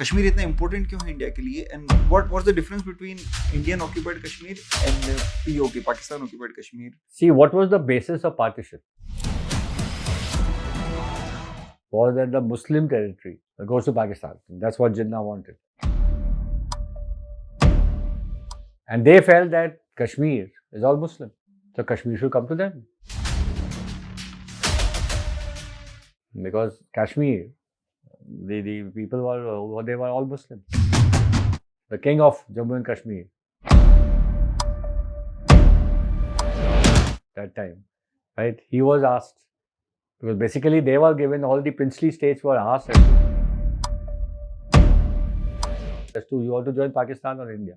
कश्मीर इतना important क्यों है इंडिया के लिए, and what's the difference between Indian occupied Kashmir and POK, Pakistan occupied Kashmir? See, what was the basis of partition? Was that the Muslim territory that goes to Pakistan? That's what Jinnah wanted. And they felt that Kashmir is all Muslim, so Kashmir should come to them. Because Kashmir, the people they were all Muslim. The king of Jammu and Kashmir, that time, right? He was asked, because basically they were given, all the princely states were asked as to you want to join Pakistan or India.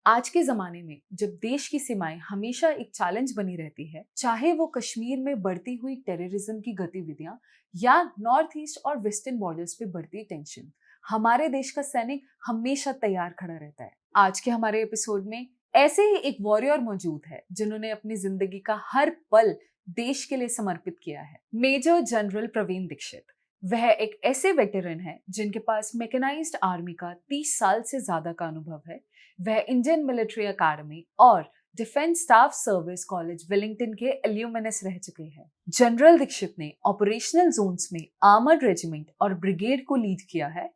आज के ज़माने में जब देश की सीमाएं हमेशा एक चैलेंज बनी रहती है, चाहे वो कश्मीर में बढ़ती हुई टेररिज्म की गतिविधियां या नॉर्थ ईस्ट और वेस्टर्न बॉर्डर्स पे बढ़ती टेंशन, हमारे देश का सैनिक हमेशा तैयार खड़ा रहता है। आज के हमारे एपिसोड में ऐसे ही एक वॉरियर मौजूद है जिन्होंने अपनी जिंदगी का हर पल देश के लिए समर्पित किया है। Major general Praveen Dikshit. वह एक ऐसे वेटरन है जिनके पास मैकेनाइज्ड आर्मी का 30 साल से ज्यादा का अनुभव है। वह इंडियन मिलिट्री अकादमी और defence staff service college Wellington के एल्यूमिनस रह चुके हैं। जनरल दीक्षित ने ऑपरेशनल जोन्स में आर्मर्ड रेजिमेंट और ब्रिगेड को लीड किया है,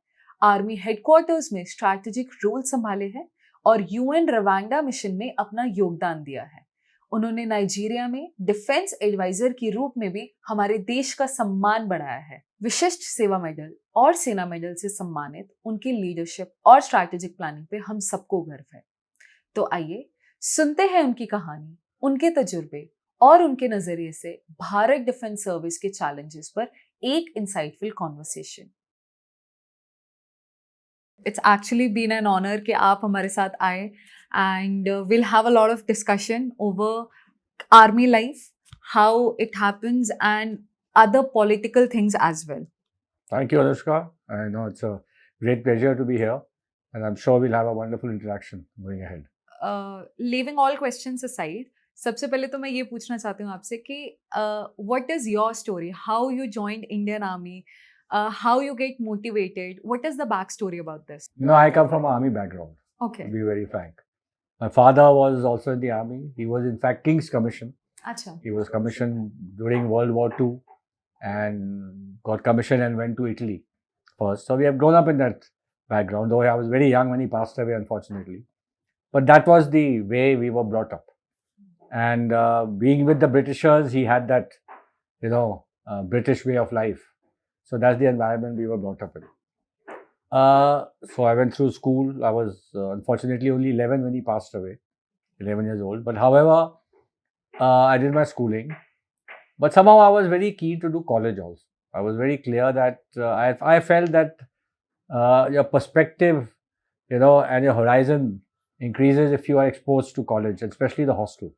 आर्मी हेडक्वार्टर्स में स्ट्रैटेजिक रोल संभाले हैं और यूएन रवांडा मिशन में अपना योगदान दिया है। उन्होंने नाइजीरिया में डिफेंस एडवाइजर के रूप में भी हमारे देश का सम्मान बढ़ाया है। विशिष्ट सेवा मेडल और सेना मेडल से सम्मानित उनकी लीडरशिप और स्ट्रैटेजिक प्लानिंग पे हम सबको गर्व है। तो आइए सुनते हैं उनकी कहानी, उनके तजुर्बे और उनके नजरिए से भारत डिफेंस सर्विस के चैलेंजेस पर एक insightful conversation. It's actually been an honor कि आप हमारे साथ आए and we'll have a lot of discussion over army life, how it happens and other political things as well. Thank you, Anushka. I know it's a great pleasure to be here, and I'm sure we'll have a wonderful interaction going ahead. Leaving all questions aside, सबसे पहले तो मैं ये पूछना चाहती हूँ आपसे कि what is your story? How you joined Indian Army? How you get motivated? What is the backstory about this? No, I come from an army background. Okay. To be very frank, my father was also in the army. He was in fact King's Commission. अच्छा. He was commissioned during World War II and got commissioned and went to Italy first. So we have grown up in that background, though I was very young when he passed away, unfortunately. But that was the way we were brought up. And being with the Britishers, he had that, British way of life. So that's the environment we were brought up in. So I went through school. I was unfortunately only 11 when he passed away, 11 years old. But however, I did my schooling. But somehow I was very keen to do college also. I was very clear that I felt that your perspective, and your horizon increases if you are exposed to college, especially the hostel.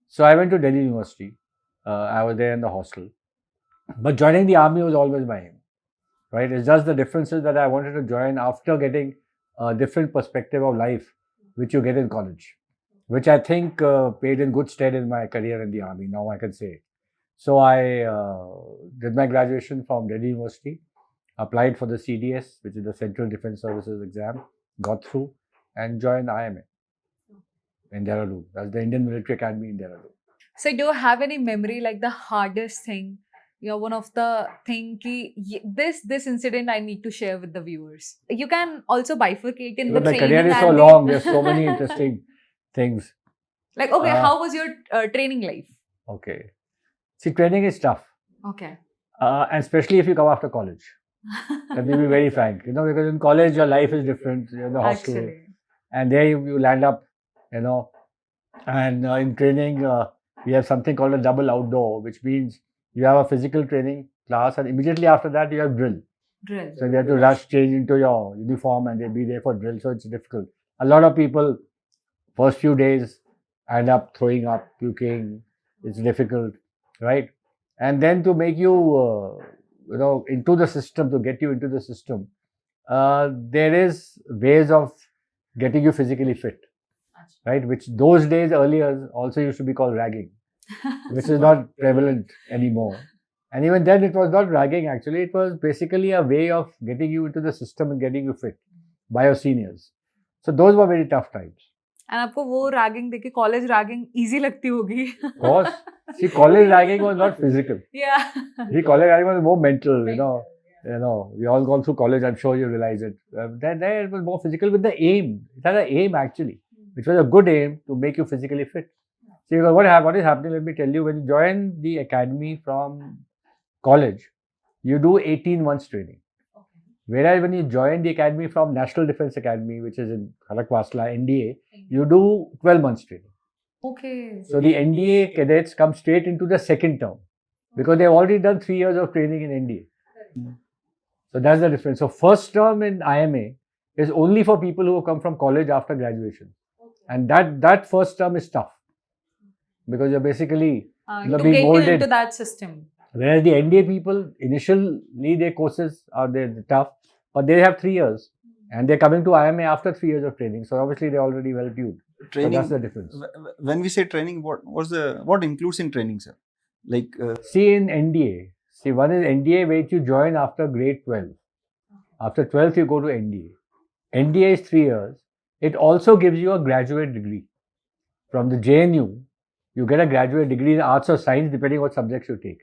So I went to Delhi University. I was there in the hostel. But joining the army was always my aim, right? It's just the differences that I wanted to join after getting a different perspective of life, which you get in college, which I think paid in good stead in my career in the army, now I can say. So I did my graduation from Delhi University, applied for the CDS, which is the Central Defence Services exam, got through and joined IMA in Dehradun. That's the Indian Military Academy in Dehradun. So do you have any memory like the hardest thing? One of the thing ki this incident I need to share with the viewers. You can also bifurcate in the my training. career is so long. There's so many interesting things. Like, okay, how was your training life? Okay. See, training is tough. Okay. And especially if you come after college. Let me be very frank. Because in college, your life is different. You're in the hostel. Actually. And there you land up, and in training, we have something called a double outdoor, which means you have a physical training class and immediately after that you have drill. Drill. So you have to rush, change into your uniform and they'll be there for drill. So it's difficult. A lot of people, first few days, end up throwing up, puking. It's difficult, right? And then to make you, into the system, to get you into the system, there is ways of getting you physically fit. right? Which those days earlier also used to be called ragging, which is not prevalent anymore. And even then, it was not ragging actually. It was basically a way of getting you into the system and getting you fit by your seniors. So those were very tough times. And आपको वो ragging देखे college ragging easy लगती होगी. Of course. See, college ragging was not physical. Yeah. See, college ragging was more mental, you know. We all gone through college, I'm sure you realize it. Then it was more physical with the aim. It had an aim actually, which was a good aim to make you physically fit. See, what is happening, let me tell you, when you join the academy from college, you do 18 months training. Whereas when you join the academy from National Defence Academy, which is in Kharakvasla, NDA, you do 12 months training. Okay. So the NDA cadets come straight into the second term because they've already done 3 years of training in NDA. So that's the difference. So first term in IMA is only for people who have come from college after graduation. And that first term is tough because you're basically to being get molded you into that system. Whereas the NDA people, initially their courses are tough, but they have 3 years and they're coming to IMA after 3 years of training. So obviously they're already well tuned. Training. So that's the difference. When we say training, what includes in training, sir? Like see in NDA. See, one is NDA which you join after grade 12. After 12th you go to NDA. NDA is 3 years. It also gives you a graduate degree. From the JNU, you get a graduate degree in arts or science depending on what subjects you take.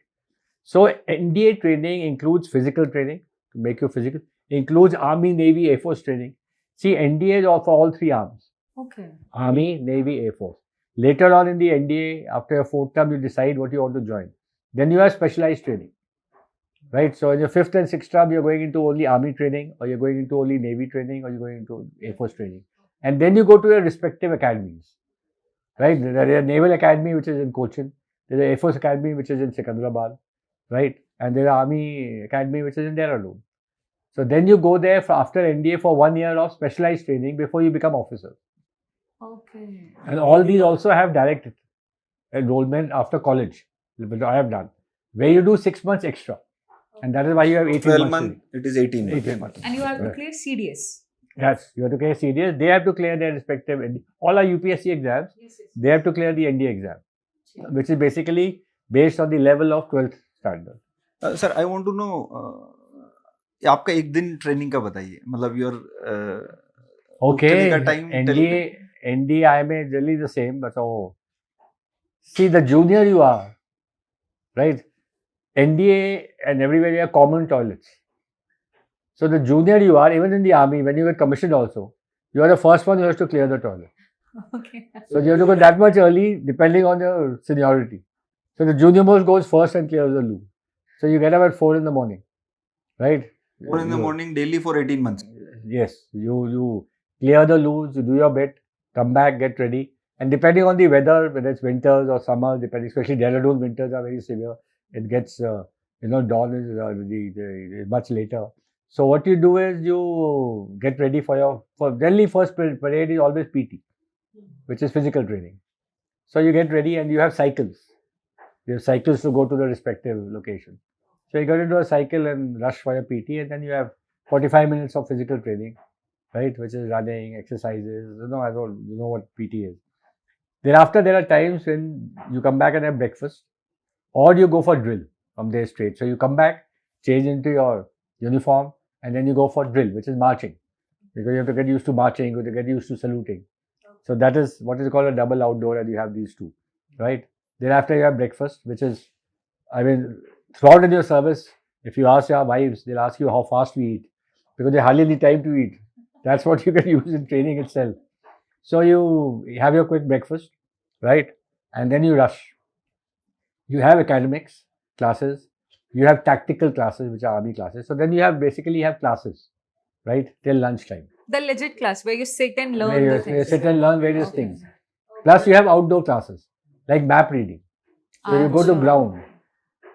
So NDA training includes physical training to make you physical. Includes Army, Navy, Air Force training. See, NDA is for all 3 arms. Okay. Army, Navy, Air Force. Later on in the NDA, after your 4th term, you decide what you want to join. Then you have specialized training. Right? So in your 5th and 6th term, you're going into only Army training, or you're going into only Navy training, or you're going into Air Force training. And then you go to your respective academies. Right? There is a Naval Academy which is in Cochin. There's an Air Force Academy which is in Secunderabad. Right? And there's an Army Academy which is in Dehradun. So then you go there after NDA for 1 year of specialized training before you become officer. Okay. And all these also have direct enrollment after college, which I have done, where you do 6 months extra. And that is why you have 18 12 months. months, it is 18 months. 18 months. And you have to clear CDS. Yes, you have to clear CDS. They have to clear their respective, all our UPSC exams, they have to clear the NDA exam, which is basically based on the level of 12th standard. Sir, I want to know, आपका एक दिन training का बताइए, मतलब your okay, time NDA IMA is really the same, but see, the junior you are, right? NDA and everywhere you have common toilets. So the junior you are, even in the army, when you get commissioned also, you are the first one who has to clear the toilet. Okay. So you have to go that much early depending on your seniority. So the junior most goes first and clears the loo. So you get up at 4 in the morning, right? 4 in the morning daily for 18 months. Yes, you clear the loos, you do your bit, come back, get ready. And depending on the weather, whether it's winters or summer, depending, especially Dehradun winters are very severe. It gets, dawn is much later. So what you do is you get ready for generally first parade is always PT, which is physical training. So you get ready and you have cycles. You have cycles to go to the respective location. So you get into a cycle and rush for your PT, and then you have 45 minutes of physical training, right? Which is running, exercises, you know what PT is. Thereafter, there are times when you come back and have breakfast, or you go for drill from there straight. So you come back, change into your uniform, and then you go for drill, which is marching. Because you have to get used to marching, you have to get used to saluting. So that is what is called a double outdoor, and you have these two, right? Thereafter, you have breakfast, which is, throughout in your service, if you ask your wives, they'll ask you how fast we eat, because they hardly need time to eat. That's what you can use in training itself. So you have your quick breakfast, right? And then you rush. You have academics classes, you have tactical classes, which are army classes. So then you basically have classes, right? Till lunchtime. The legit class where you sit and learn Where the you things. sit and learn various things. Plus you have outdoor classes, like map reading. So you go to ground,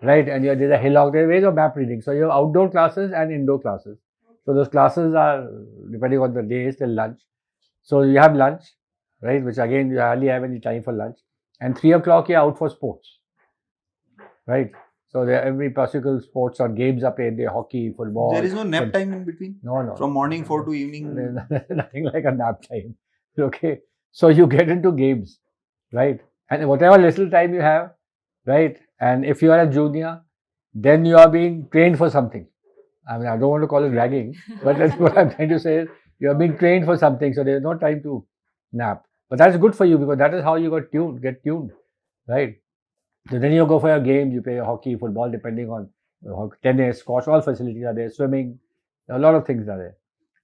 right? And there's a hillock, there are ways of map reading. So you have outdoor classes and indoor classes. So those classes are, depending on the days, till lunch. So you have lunch, right? Which again, you hardly have any time for lunch. And 3 o'clock, you're out for sports, right? So every possible sports or games are played, hockey, football. There is no nap time in between? No. From morning 4 to evening? There's nothing like a nap time. Okay. So you get into games, right? And whatever little time you have, right? And if you are a junior, then you are being trained for something. I mean, I don't want to call it ragging, but that's what I'm trying to say is you are being trained for something, so there's no time to nap. But that's good for you because that is how you get tuned, right? So then you go for your games, you play hockey, football, depending on tennis, squash, all facilities are there, swimming, a lot of things are there.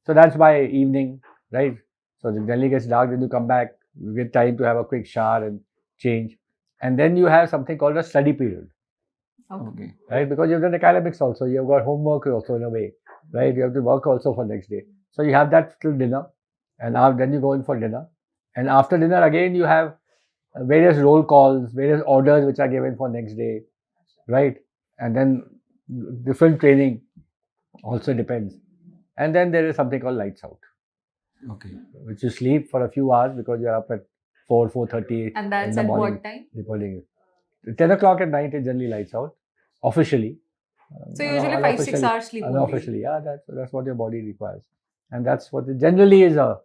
So that's by evening, right? So the generally gets dark, then you come back, you get time to have a quick shower and change. And then you have something called a study period, Okay. right? Because you've done academics also, you've got homework also in a way, right? You have to work also for next day. So you have that till dinner, and then you go in for dinner. And after dinner, again, you have various roll calls, various orders which are given for next day, right? And then different training also depends. And then there is something called lights out, Okay. which you sleep for a few hours because you're up at 4:30 And in that's the at morning. what time? Reporting. 10 o'clock at night is generally lights out, officially. So usually 5-6 hours sleep only. Unofficially, yeah, that's what your body requires. And that's what it generally is a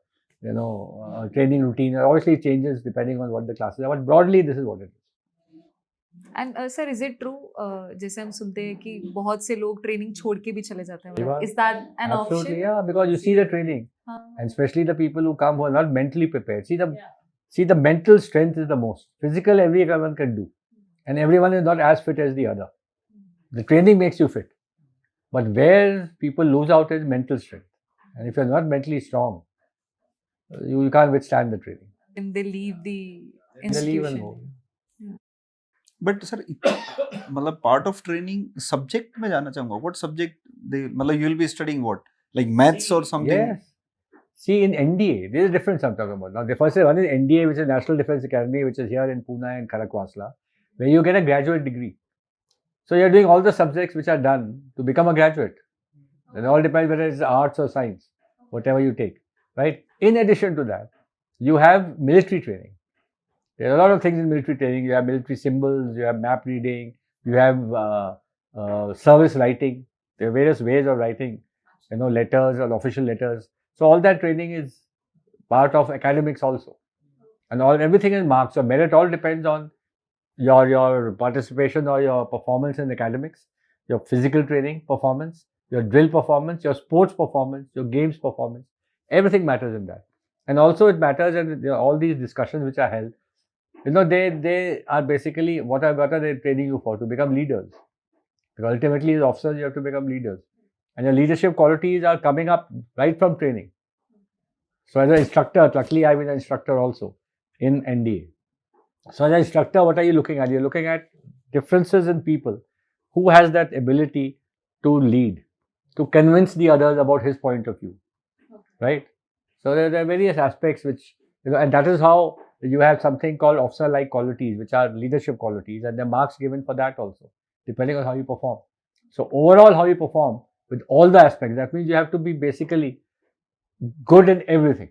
training routine. It obviously changes depending on what the classes are, but broadly this is what it is. And sir, is it true? जैसे हम सुनते हैं कि बहुत से लोग training छोड़ के भी चले जाते हैं. Is that an Absolutely, option? yeah, because you see the training, and especially the people who come who are not mentally prepared. See the mental strength is the most. Physical, everyone can do, and everyone is not as fit as the other. The training makes you fit, but where people lose out is mental strength. And if you're not mentally strong, you can't withstand the training. And they leave the They leave and institution. go. But sir मतलब part of training subject में जाना चाहूंगा what subject they मतलब you will be studying what like maths और something Yes. See, in NDA, there's a difference I'm talking about. Now, the first one is NDA, which is National Defense Academy, which is here in Pune and Karakwasla, where you get a graduate degree. So you're doing all the subjects which are done to become a graduate. It all depends whether it's arts or science, whatever you take, right? In addition to that, you have military training. There are a lot of things in military training. You have military symbols, you have map reading, you have service writing. There are various ways of writing, letters or official letters. So all that training is part of academics also. And everything is marked. So merit all depends on your participation or your performance in academics, your physical training performance, your drill performance, your sports performance, your games performance. Everything matters in that. And also it matters in all these discussions which are held. They are basically, what are they training you for? To become leaders. Because ultimately as officers you have to become leaders. And your leadership qualities are coming up right from training. So as an instructor, luckily I've been an instructor also in NDA. So as an instructor, what are you looking at? You're looking at differences in people. Who has that ability to lead, to convince the others about his point of view, right? So there are various aspects which, and that is how you have something called officer-like qualities, which are leadership qualities, and there are marks given for that also, depending on how you perform. So overall, how you perform with all the aspects, that means you have to be basically good in everything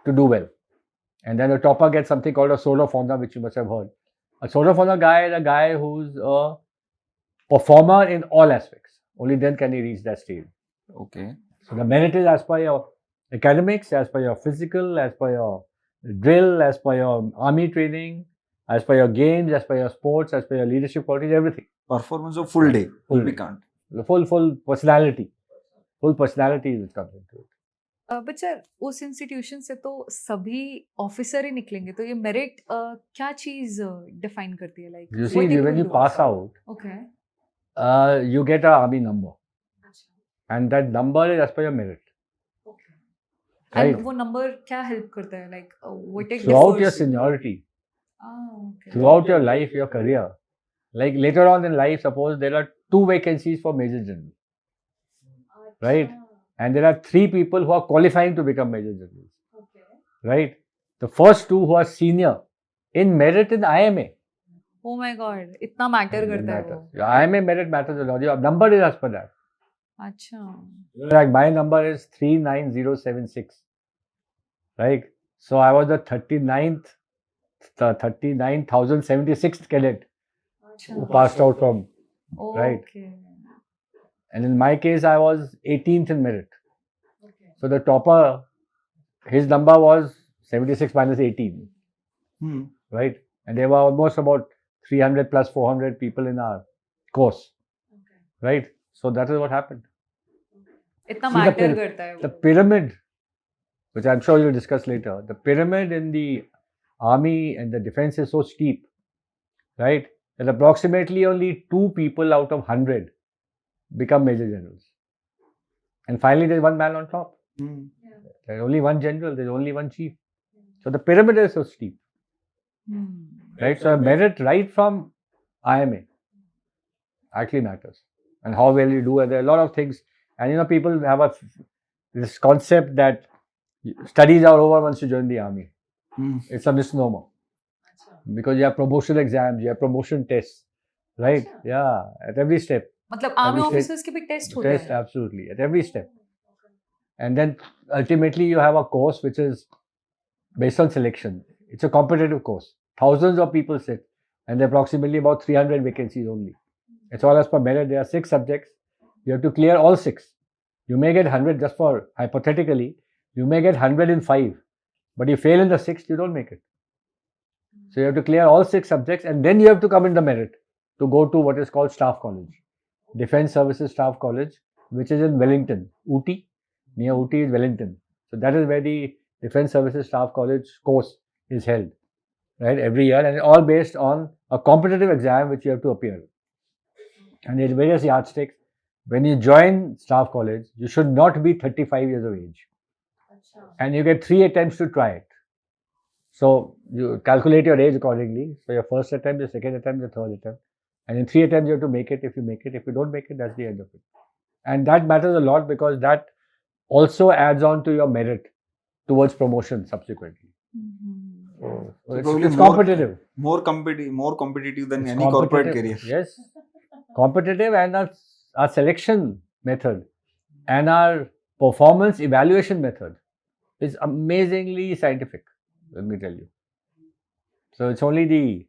to do well. And then the topper gets something called a sword of honor, which you must have heard. A sword of honor guy is a guy who's a performer in all aspects. Only then can he reach that stage. Okay. So the merit is as per your academics, as per your physical, as per your drill, as per your army training, as per your games, as per your sports, as per your leadership qualities, everything. Performance of full day. Full We day. can't. The full personality. Full personality which comes into it. But sir उस institution से तो सभी officer ही निकलेंगे तो ये merit क्या चीज define करती है like You see, when you pass out, okay you get an army number. And that number is as per your merit. And Right? वो नंबर क्या हेल्प करता है like what it Throughout your seniority, throughout your life, your career, like later on in life, suppose there are 2 vacancies for Major General, right? And there are 3 people who are qualifying to become Major Generals, right? The first 2 who are senior in merit in IMA. Oh my God इतना matter करता है वो Your IMA merit matters a lot. Your number is as per that. अच्छा Like my number is 39076, right? So I was the 39,076th cadet who passed out from, right? Okay And in my case, I was 18th in merit. So the topper, his number was 76 minus 18, Hmm. right? And there were almost about 300 plus 400 people in our course, right? So that is what happened. इतना See the matter pyra- करता है The वो. pyramid, which I'm sure you'll discuss later, the pyramid in the army and the defense is so steep, right? That approximately only 2 people out of 100 become major generals. And finally, there's one man on top. Hmm. There's only one general, there's only one chief. So the pyramid is so steep, right? So merit right from IMA actually matters. And how well you do, and there are a lot of things. And people have this concept that studies are over once you join the army. Hmm. It's a misnomer. Because you have promotion exams, you have promotion tests, right? Yeah, at every step. मतलब army Every officers के भी test होते Test, हैं. absolutely, at every step. And then ultimately you have a course which is based on selection. It's a competitive course. Thousands of people sit, and there are approximately about 300 vacancies only. It's all as per merit. There are 6 subjects. You have to clear all 6. You may get 100 just for hypothetically. You may get 100 in 5, but you fail in the 6th, you don't make it. So you have to clear all 6 subjects, and then you have to come in the merit to go to what is called Staff College, Defence Services Staff College, which is in Wellington, Ooty. Near Ooty is Wellington. So that is where the Defence Services Staff College course is held, right, every year, and all based on a competitive exam which you have to appear. And there are various yardsticks. When you join Staff College, you should not be 35 years of age. And you get 3 attempts to try it. So you calculate your age accordingly. So your first attempt, your second attempt, your third attempt. And in 3 attempts, you have to make it. If you make it, if you don't make it, that's the end of it. And that matters a lot because that also adds on to your merit towards promotion subsequently. So probably it's competitive. More competitive than It's any corporate career. Yes. Competitive, and our selection method and our performance evaluation method is amazingly scientific, let me tell you. So it's only the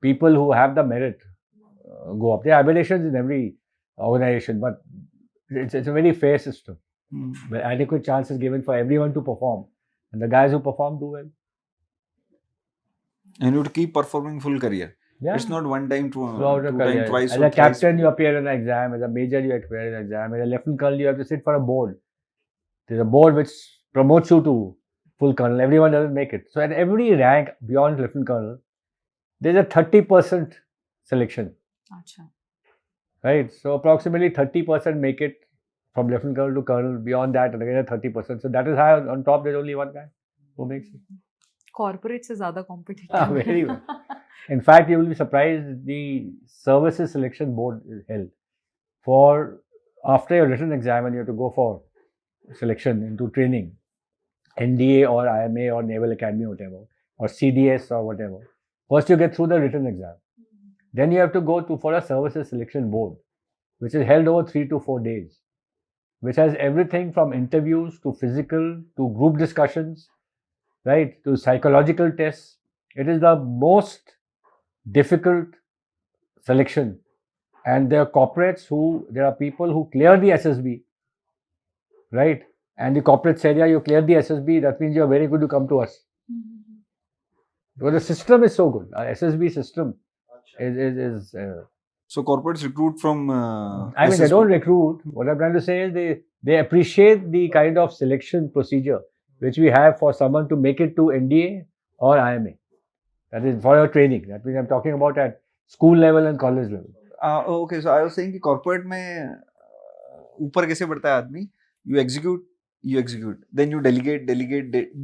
people who have the merit go up. There are aberrations in every organization, but it's a very fair system where adequate chance is given for everyone to perform, and the guys who perform do well. And you would keep performing full career. Yeah. It's not one time, Throughout two the time, career. twice As or a thrice. captain, you appear in an exam. As a major, you appear in an exam. As a lieutenant colonel, you have to sit for a board. There's a board which promotes you to full colonel. Everyone doesn't make it. So at every rank beyond lieutenant colonel, there's a 30% selection. अच्छा. Right? So approximately 30% make it from lieutenant colonel to colonel. Beyond that, again 30%. So that is high. On top, there's only one guy who makes it. Corporate से ज्यादा competitive. Very well. In fact, you will be surprised, the services selection board is held for after your written exam and you have to go for selection into training, NDA or IMA or Naval Academy or whatever, or CDS or whatever. First you get through the written exam. Then you have to go for a services selection board, which is held over 3 to 4 days, which has everything from interviews to physical to group discussions, right, to psychological tests. It is the most difficult selection, and there are there are people who clear the SSB, right, and the corporates say, yeah, you clear the SSB, that means you're very good, to come to us. Because the system is so good. Our SSB system is so corporates recruit from I mean, they SSB. don't recruit. What I'm trying to say is they appreciate the kind of selection procedure which we have for someone to make it to NDA or IMA. That is for your training. That means I'm talking about at school level and college level. Okay, so I was saying कि corporate में ऊपर कैसे बढ़ता है आदमी? You execute, then you delegate,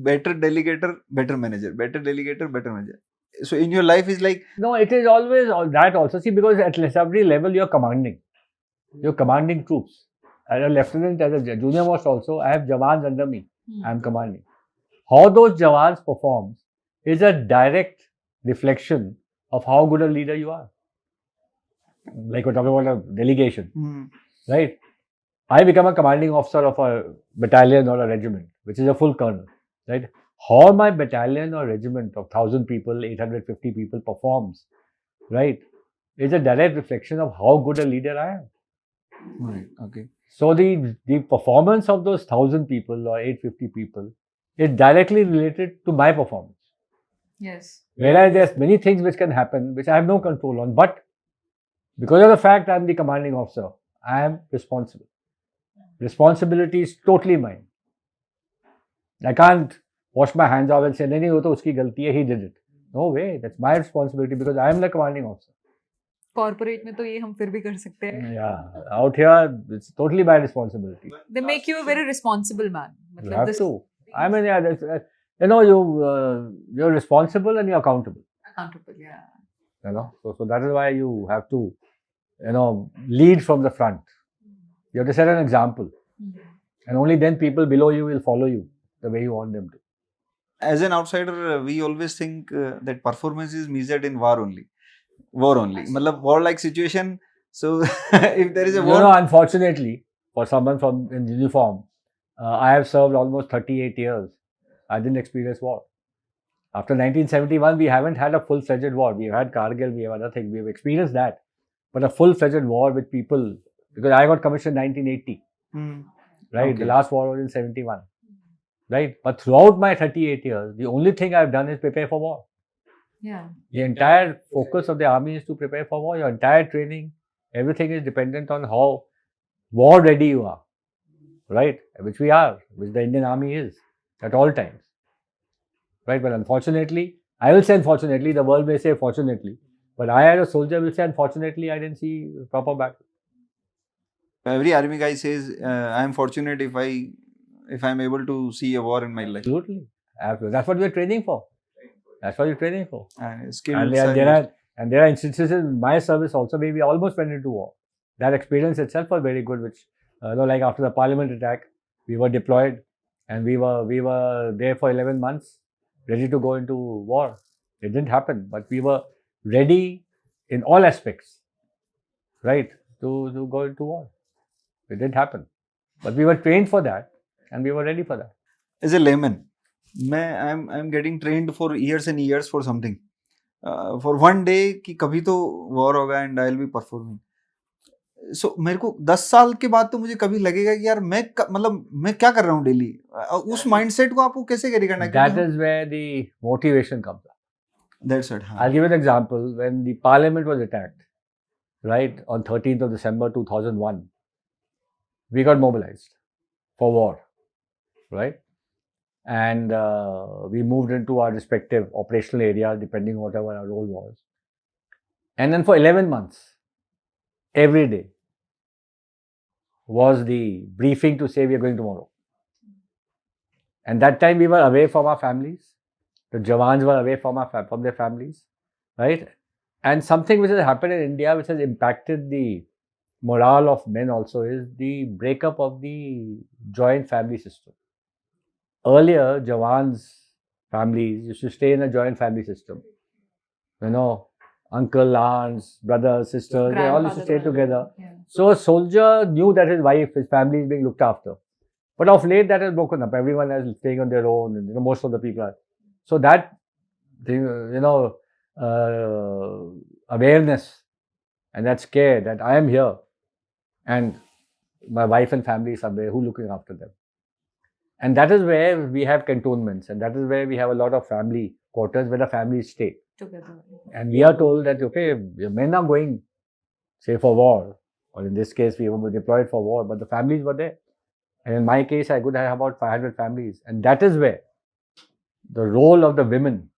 better delegator, better manager, better delegator, better manager. So in your life is like, No, it is always that also. See, because at every level you're commanding. You're commanding troops. As a lieutenant, as a junior most also, I have Jawans under me. I'm commanding. How those Jawans perform is a direct reflection of how good a leader you are. Like we're talking about a delegation, right? I become a commanding officer of a battalion or a regiment, which is a full colonel, right? How my battalion or regiment of 1,000 people, 850 people performs, right, is a direct reflection of how good a leader I am. right, okay. So the performance of those 1,000 people or 850 people is directly related to my performance. Yes. Whereas there's many things which can happen which I have no control on, but because of the fact I'm the commanding officer, I am responsible. Responsibility is totally mine. I can't wash my hands off and say, नहीं वो तो उसकी गलती है, he did it. No way, that's my responsibility because I am the commanding officer. Corporate में तो ये हम फिर भी कर सकते हैं. Yeah, out here it's totally my responsibility. They make you a very responsible man. You मतलब have this to. I mean, yeah, you know, you're responsible and you're accountable. accountable, yeah. You know, so that is why you have to, you know, lead from the front. You have to set an example, and only then people below you will follow you the way you want them to. As an outsider, we always think that performance is measured in war only. War only. मतलब war-like situation. So if there is a war, You know, unfortunately, for someone from in uniform, I have served almost 38 years. I didn't experience war. After 1971, we haven't had a full-fledged war. We have had Kargil, we have other things. We have experienced that. But a full-fledged war with people, because I got commissioned in 1980, right? Okay. The last war was in 71, right? But throughout my 38 years, the only thing I've done is prepare for war. Yeah. The entire focus of the army is to prepare for war. Your entire training, everything is dependent on how war ready you are, right? Which we are, which the Indian Army is at all times, right? But unfortunately, I will say unfortunately, the world may say fortunately, but I as a soldier will say unfortunately, I didn't see proper battle. every army guy says, I am fortunate if I'm able to see a war in my life. Absolutely. That's what we're training for. That's what you're training for. Skills And there are instances in my service also where we almost went into war. That experience itself was very good, which, like after the Parliament attack, we were deployed and we were there for 11 months, ready to go into war. It didn't happen, but we were ready in all aspects, right, to go into war. It didn't happen. But we were trained for that and we were ready for that. As a layman, I'm getting trained for years and years for something. For one day कि कभी तो war होगा and I'll be performing. So मेरे को 10 साल के बाद तो मुझे कभी लगेगा कि यार मतलब मैं क्या कर रहा हूँ डेली. उस माइंडसेट को आपको कैसे कैरी करना है? That is where the motivation comes up. That's it. I'll give you an example. When the Parliament was attacked, right, on 13th of December 2001, we got mobilized for war, right? And we moved into our respective operational areas depending on whatever our role was. And then for 11 months, every day was the briefing to say we are going tomorrow. And that time we were away from our families. The Jawans were away from their families, right? And something which has happened in India which has impacted the morale of men also is the breakup of the joint family system. Earlier, Jawans' families used to stay in a joint family system. You know, uncle, aunts, brothers, sisters, they all used to stay together. Yeah. So a soldier knew that his wife, his family is being looked after. But of late, that has broken up. Everyone is staying on their own, and most of the people are. So that, awareness and that scare that I am here and my wife and family is somewhere, who's looking after them? And that is where we have cantonments, and that is where we have a lot of family quarters where the families stay. Together. And we are told that, okay, your men are going, say, for war, or in this case, we were deployed for war, but the families were there. And in my case, I could have about 500 families. And that is where the role of the women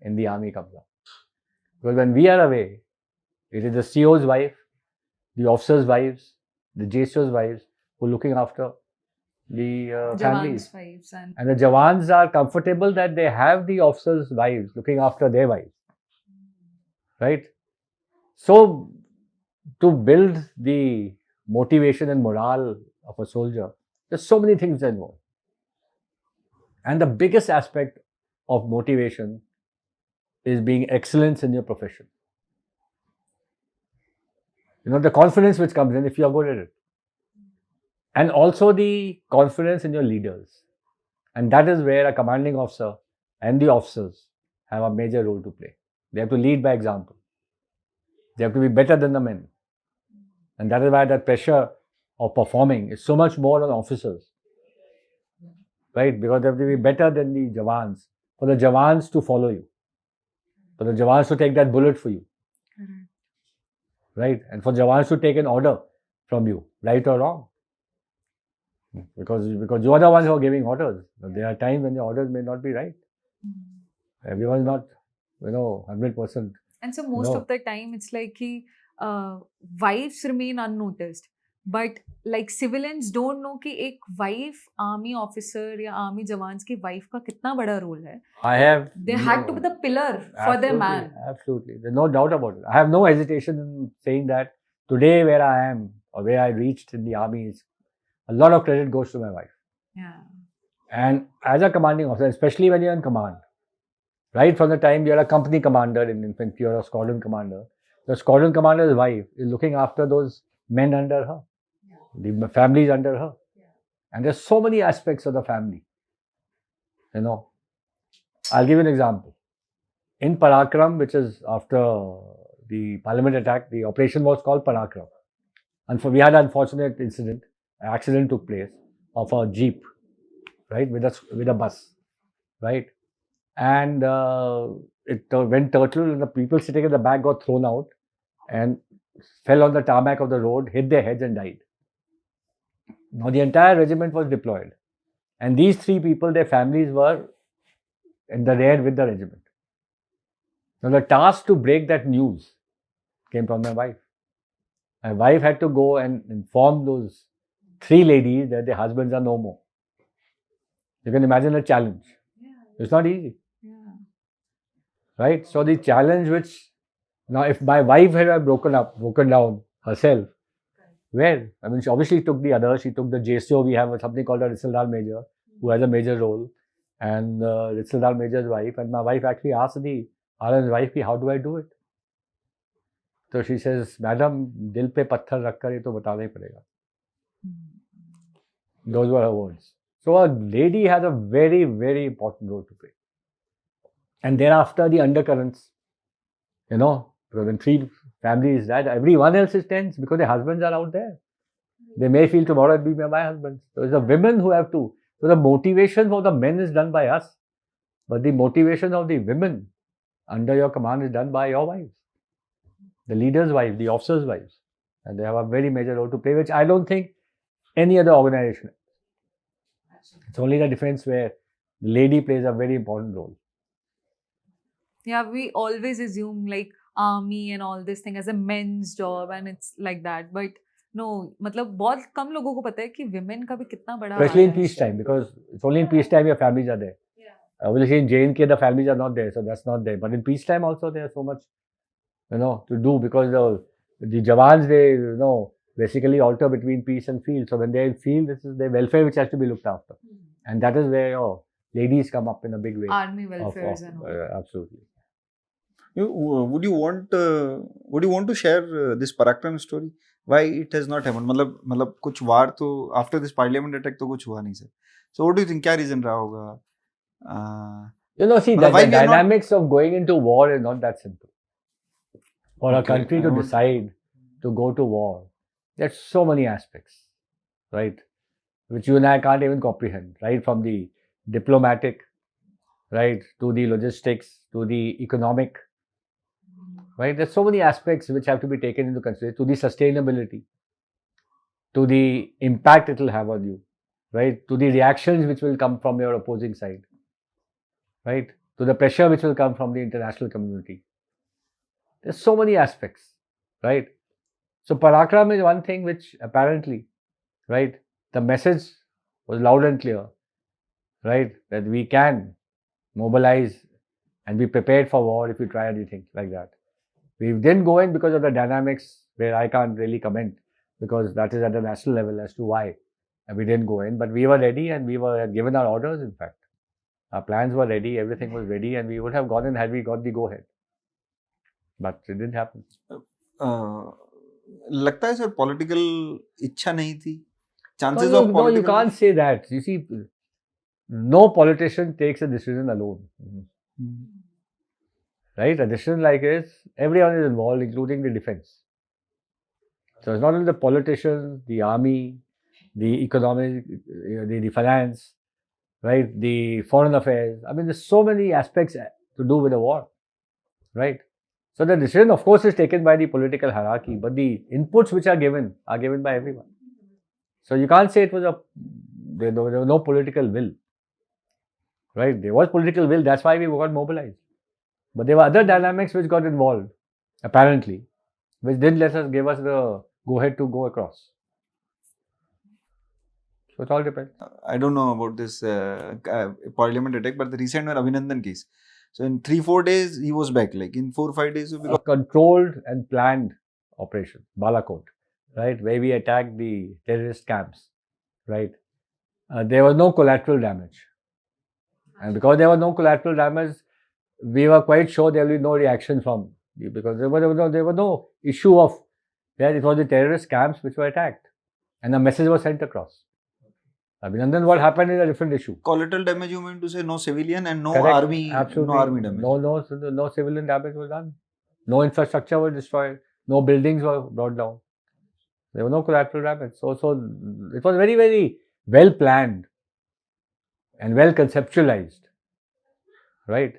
in the army comes up. Because when we are away, it is the CO's wife, the officers' wives, the JSO's wives who are looking after the families. Wives and the Jawans are comfortable that they have the officers' wives looking after their wives. Right? So, to build the motivation and morale of a soldier, there's so many things involved. And the biggest aspect of motivation is being excellence in your profession. You know, the confidence which comes in if you are good at it. And also the confidence in your leaders. And that is where a commanding officer and the officers have a major role to play. They have to lead by example. They have to be better than the men. And that is why that pressure of performing is so much more on officers. right? Because they have to be better than the Jawans, for the Jawans to follow you, for the Jawans to take that bullet for you, Correct. right? And for Jawans to take an order from you, right or wrong. Because you are the ones who are giving orders. There are times when the orders may not be right. Everyone is not, 100%. And so most of the time it's like कि wives remain unnoticed, but like civilians don't know कि एक wife army officer या army jawans की wife का कितना बड़ा role है. They had to be the pillar for their man. Absolutely, there's no doubt about it. I have no hesitation in saying that today where I am or where I reached in the army is a lot of credit goes to my wife. Yeah. And as a commanding officer, especially when you're in command, right from the time you're a company commander in infantry or a squadron commander, the squadron commander's wife is looking after those men under her, the families under her. And there's so many aspects of the family. I'll give you an example. In Parakram, which is after the Parliament attack, the operation was called Parakram. And we had an unfortunate incident, an accident took place of a jeep, right, with a bus, right, and it went turtle, and the people sitting in the back got thrown out and fell on the tarmac of the road, hit their heads and died. Now the entire regiment was deployed, and these three people, their families were in the rear with the regiment. Now the task to break that news came from my wife. My wife had to go and inform those three ladies that their husbands are no more. You can imagine the challenge. It's not easy. Right? So the challenge which, now if my wife had broken down herself, where? I mean, she obviously took the others. She took the JSO. We have something called a Risaldar Major, who has a major role, and Risaldar Major's wife. And my wife actually asked the RN's wife, how do I do it? So she says, Madam, dil pe patthar rakhkar ye to batana hi padega. Those were her words. So a lady has a very, very important role to play. And thereafter, the undercurrents, because when three families died, everyone else is tense because their husbands are out there. They may feel tomorrow it will be my husband. So it's the women who have to. So the motivation for the men is done by us, but the motivation of the women under your command is done by your wives, the leader's wife, the officer's wives, and they have a very major role to play, which I don't think any other organization has. It's only the defense where the lady plays a very important role. Yeah, we always assume like army and all this thing as a men's job, and it's like that. But no, मतलब बहुत कम लोगों को पता है कि women का भी कितना बड़ा. Especially in peacetime, because it's only in peacetime your families are there. Obviously in J&K the families are not there, so that's not there. But in peacetime also there's so much, to do, because the Jawans, they, basically alter between peace and field. So when they're in field, this is their welfare which has to be looked after, and that is where ladies come up in a big way. Army welfare and all. Absolutely. Would you want to share this Parakram story? Why it has not happened? मतलब कुछ war तो after this parliament attack तो कुछ हुआ नहीं sir. So what do you think? क्या reason रहा होगा? See, the dynamics of going into war is not that simple. For a country to decide to go to war, there's so many aspects, right, which you and I can't even comprehend, right, from the diplomatic, right, to the logistics, to the economic, right, there's so many aspects which have to be taken into consideration, to the sustainability, to the impact it will have on you, right, to the reactions which will come from your opposing side, right, to the pressure which will come from the international community. There's so many aspects, right? So Parakram is one thing which apparently, right, the message was loud and clear, right, that we can mobilize and be prepared for war if we try anything like that. We didn't go in because of the dynamics where I can't really comment, because that is at the national level as to why we didn't go in. But we were ready, and we were given our orders, in fact. Our plans were ready, everything was ready, and we would have gone in had we got the go-ahead. But it didn't happen. लगता है sir political इच्छा नहीं थी. Chances no, of political. No, you can't say that. You see, no politician takes a decision alone. Right? A decision like this, everyone is involved, including the defense. So it's not only the politicians, the army, the economic, the finance, right? The foreign affairs. I mean, there's so many aspects to do with the war, right? So the decision, of course, is taken by the political hierarchy, but the inputs which are given by everyone. So you can't say it was there was no political will, right? There was political will. That's why we got mobilized. But there were other dynamics which got involved, apparently, which didn't give us the go ahead to go across. So it all depends. I don't know about this parliament attack, but the recent one, Abhinandan case. So in 3-4 days, he was back. Like in 4-5 days, A controlled and planned operation, Balakot, right, where we attacked the terrorist camps, right. There was no collateral damage. And because there was no collateral damage, we were quite sure there will be no reaction from you, because there was no issue of that it was the terrorist camps which were attacked. And the message was sent across. Abhinandan, what happened is a different issue. collateral damage, you mean to say no civilian and no Correct. army, Absolutely. no army damage. No civilian damage was done. No infrastructure was destroyed. No buildings were brought down. There was no collateral damage. So it was very, very well planned and well conceptualized, right?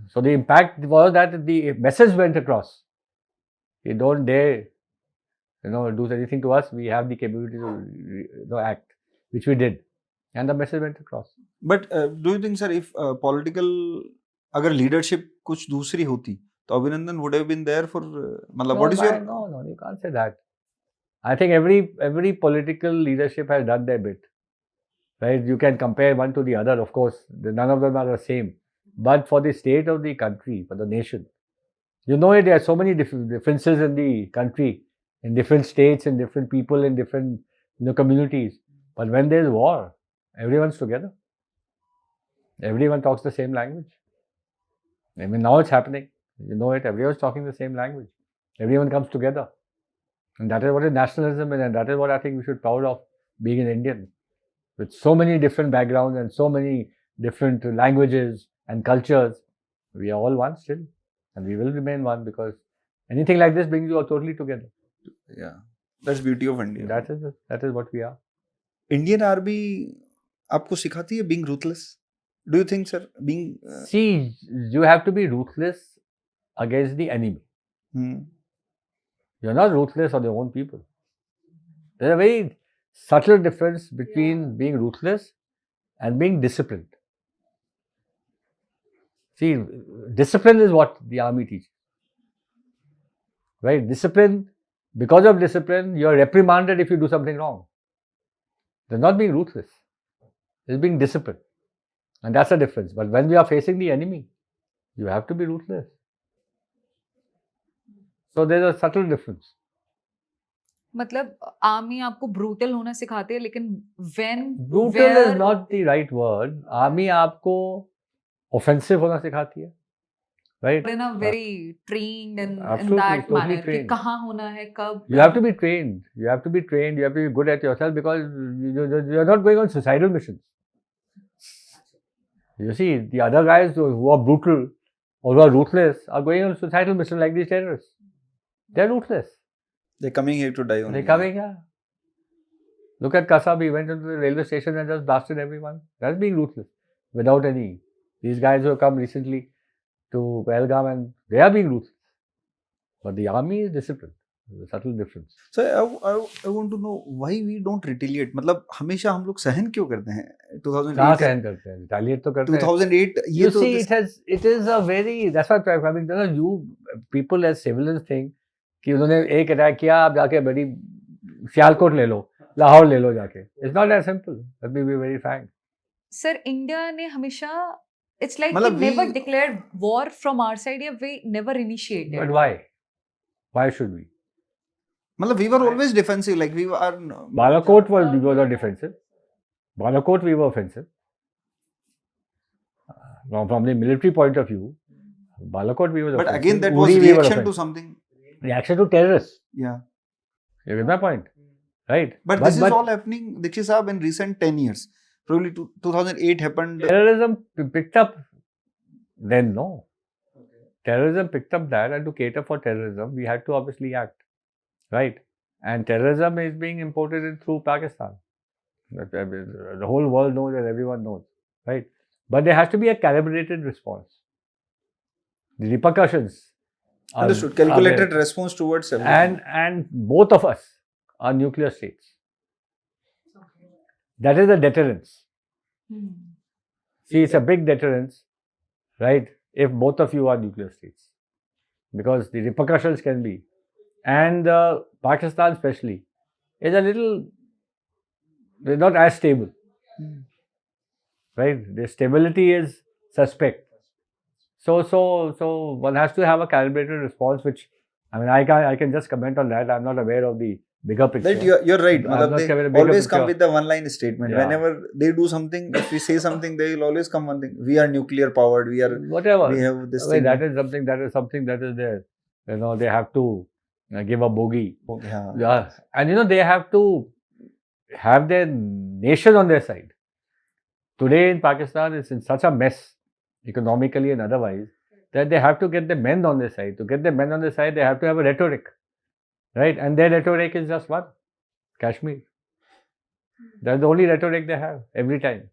So the impact was that the message went across. You don't dare, do anything to us. We have the capability to act, which we did, and the message went across. But do you think, sir, if political, अगर leadership कुछ दूसरी होती, तो Abhinandan would have been there for, मतलब what is your? No, you can't say that. I think every political leadership has done their bit, right? You can compare one to the other, of course. None of them are the same. But for the state of the country, for the nation, there are so many differences in the country, in different states, in different people, in different communities. But when there is war, everyone's together. Everyone talks the same language. I mean, now it's happening. Everyone's talking the same language. Everyone comes together. And that is what is nationalism is, and that is what I think we should be proud of, being an Indian. With so many different backgrounds and so many different languages and cultures, we are all one still. And we will remain one, because anything like this brings you all totally together. Yeah, that's beauty of India. That is what we are. Indian Army आपको सिखाती है being ruthless? Do you think, sir, being? See, you have to be ruthless against the enemy. You're not ruthless on your own people. There's a very subtle difference between being ruthless and being disciplined. See, discipline is what the army teaches. Right? Discipline, because of discipline, you're reprimanded if you do something wrong. They're not being ruthless. It's being disciplined. And that's the difference. But when we are facing the enemy, you have to be ruthless. So there's a subtle difference. मतलब army आपको brutal होना सिखाती है, लेकिन brutal is not the right word. Army आपको offensive होना सिखाती है, right? in a very trained and in Absolutely, that totally manner कि trained. कहाँ होना है, कब. You have to be trained. You have to be good at yourself, because you're not going on suicidal missions. You see, the other guys who are brutal or who are ruthless are going on suicidal mission like these terrorists. They're ruthless. They're coming here to die only. They're coming here. Look at Kasab. He went into the railway station and just blasted everyone. That's being ruthless. Without any. These guys who have come recently to Pahalgam, and they are being ruthless. But the army is disciplined. There's a subtle difference. So I want to know why we don't retaliate. मतलब हमेशा हम लोग सहन क्यों करते हैं? 2008. कहाँ सहन करते हैं? Retaliate तो करते हैं. 2008. You see, it is a very. That's what I mean. You people as civilians think कि उन्होंने एक अटैक किया, आप जाके बड़ी सियालकोट ले लो, लाहौर ले लो जाके. It's not that simple. Let me be very frank. Sir, India ने हमेशा, it's like मतलब we never declared war from our side, या we never initiated. But why? Why should we? मतलब we were always defensive. Like we were. Balakot we were not defensive. Balakot we were offensive. From the military point of view, Balakot we were offensive. But again, that was reaction to something. Reaction to terrorists. Yeah. You get my point? Right. But this is all happening, Dixit Saab, in recent 10 years. Probably 2008 happened. Terrorism picked up then, no. Terrorism picked up that, and to cater for terrorism, we had to obviously act. Right? And terrorism is being imported in through Pakistan. The whole world knows, and everyone knows. right? But there has to be a calibrated response. The repercussions are, Understood. Calculated there. response towards everything. And both of us are nuclear states. That is a deterrence. See, it's a big deterrence, right? If both of you are nuclear states, because the repercussions can be, and Pakistan especially is a little, they're not as stable, right? Their stability is suspect. So one has to have a calibrated response, which, I mean, I can just comment on that. I'm not aware of the bigger picture. Right, you're right. I'm Matlab not they aware of the bigger always come picture. with the one-line statement. Yeah. Whenever they do something, if we say something, they will always come one thing. We are nuclear powered. We are. Whatever. We have this I mean, thing. that is something that is there. You know, they have to give a bogey. Yeah. And you know, they have to have their nation on their side. Today in Pakistan, it's in such a mess, economically and otherwise, that they have to get the men on their side. To get the men on their side, they have to have a rhetoric, right? And their rhetoric is just one: Kashmir. That's the only rhetoric they have every time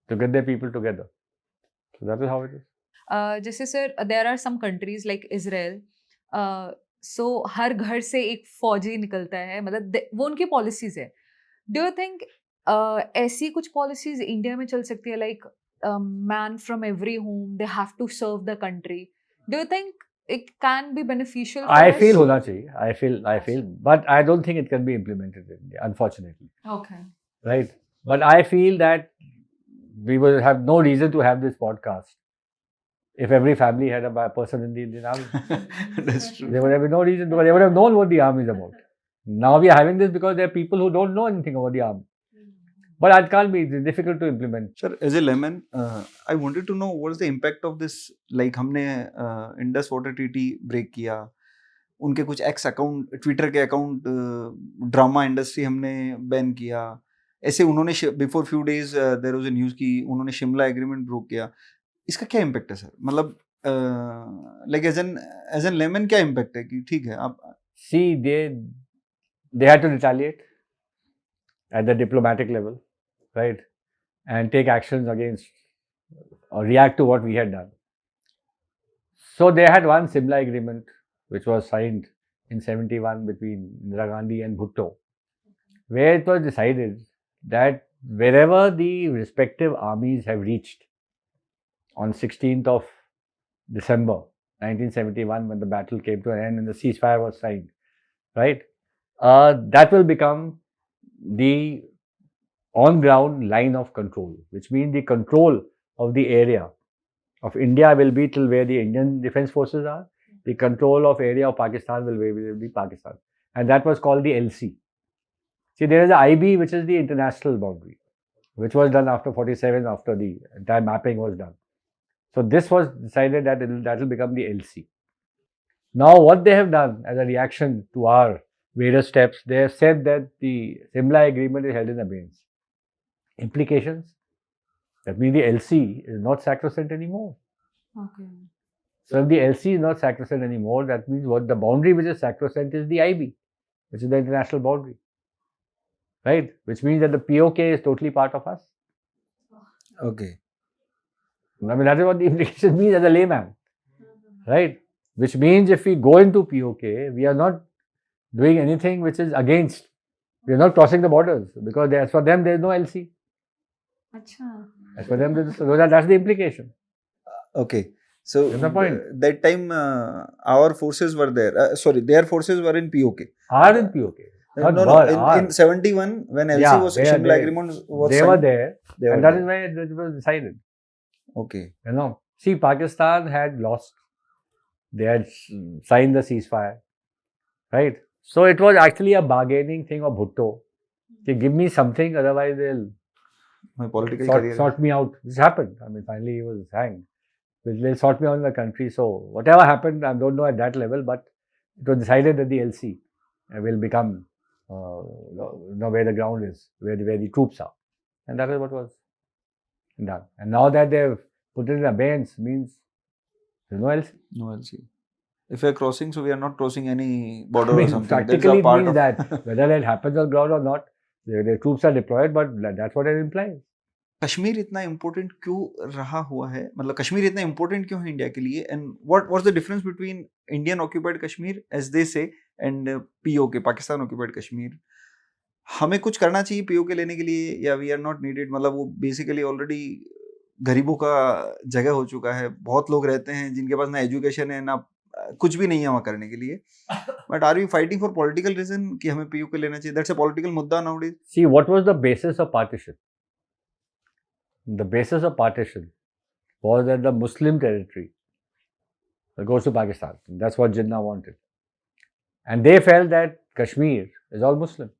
to get their people together. So that is how it is. जैसे sir there are some countries like Israel, so हर घर से एक फौजी निकलता है, मतलब वो उनकी पॉलिसीज है. डू यू थिंक ऐसी कुछ पॉलिसीज इंडिया में चल सकती है, like man from every home they have to serve the country? Do you think it can be beneficial for I us? feel होना चाहिए. I feel, but I don't think it can be implemented in India, unfortunately. Okay. Right? But I feel that we will have no reason to have this podcast if every family had a person in the Indian Army. That's true. There would have been no reason, because they would have known what the army is about. Now we are having this because there are people who don't know anything about the army. But it can't be. It's difficult to implement. Sir, as a layman, I wanted to know what's the impact of this. Like हमने Indus Water Treaty break किया, उनके कुछ X account, Twitter के account, drama industry हमने ban किया. ऐसे उन्होंने before few days there was a news कि उन्होंने शिमला एग्रीमेंट ब्रोक किया. इसका क्या इम्पैक्ट है सर? मतलब लाइक एज एन लेमन क्या इम्पैक्ट है कि ठीक है आप. See, they had to retaliate at the diplomatic level, right, and take actions against or react to what we had done. So they had one Simla agreement which was signed in 71 between Indira Gandhi and Bhutto, where it was decided that wherever the respective armies have reached on 16th of December 1971, when the battle came to an end and the ceasefire was signed, right, that will become the on-ground line of control, which means the control of the area of India will be till where the Indian defense forces are. The control of area of Pakistan will be Pakistan. And that was called the LC. See, there is the IB, which is the international boundary, which was done after 47, after the entire mapping was done. So this was decided that that will become the LC. Now what they have done as a reaction to our various steps, they have said that the Simla agreement is held in abeyance. Implications? That means the LC is not sacrosanct anymore. Okay. So if the LC is not sacrosanct anymore, that means what the boundary which is sacrosanct is the IB, which is the international boundary, right? Which means that the POK is totally part of us. Okay. I mean, that is what the implication means as a layman, right? Which means if we go into POK, we are not doing anything which is against. We are not crossing the borders, because as for them there is no LC. Acha. As for them, that's the implication. Okay. So That's the point. That time our forces were there. Sorry, their forces were in POK. Are in POK. No. In 71, when LC was Shimla agreement was they signed, were there, they were and that there. is why it was decided. Okay. You know, see, Pakistan had lost. They had signed the ceasefire, right? So it was actually a bargaining thing of Bhutto. They give me something, otherwise they'll My political career. sort me out. This happened. I mean, finally he was hanged. They'll sort me out in the country. So whatever happened, I don't know at that level, but it was decided that the LC will become where the ground is, where the troops are, and that is what was done. And now that they've put it in abeyance, means there's no LC. No LC. If we are crossing, so we are not crossing any border I mean, or something. practically That's a part means of that whether it happens on ground or not, the troops are deployed, but that's what it implies. Kashmir इतना important क्यों रहा हुआ है, मतलब कश्मीर इतना important क्यों है India के लिए, and what was the difference between Indian occupied Kashmir as they say and POK, Pakistan occupied Kashmir? हमें कुछ करना चाहिए पीओके लेने के लिए, या वी आर नॉट नीडेड? मतलब वो बेसिकली ऑलरेडी गरीबों का जगह हो चुका है, बहुत लोग रहते हैं जिनके पास ना एजुकेशन है ना कुछ भी नहीं है वहाँ करने के लिए, but are we fighting for political reason कि हमें पीओके लेना चाहिए? दैट्स अ पॉलिटिकल मुद्दा nowadays. See, what was the basis of partition? The basis of partition was that the Muslim territory goes to Pakistan. That's what Jinnah wanted. And they felt that Kashmir is all Muslim.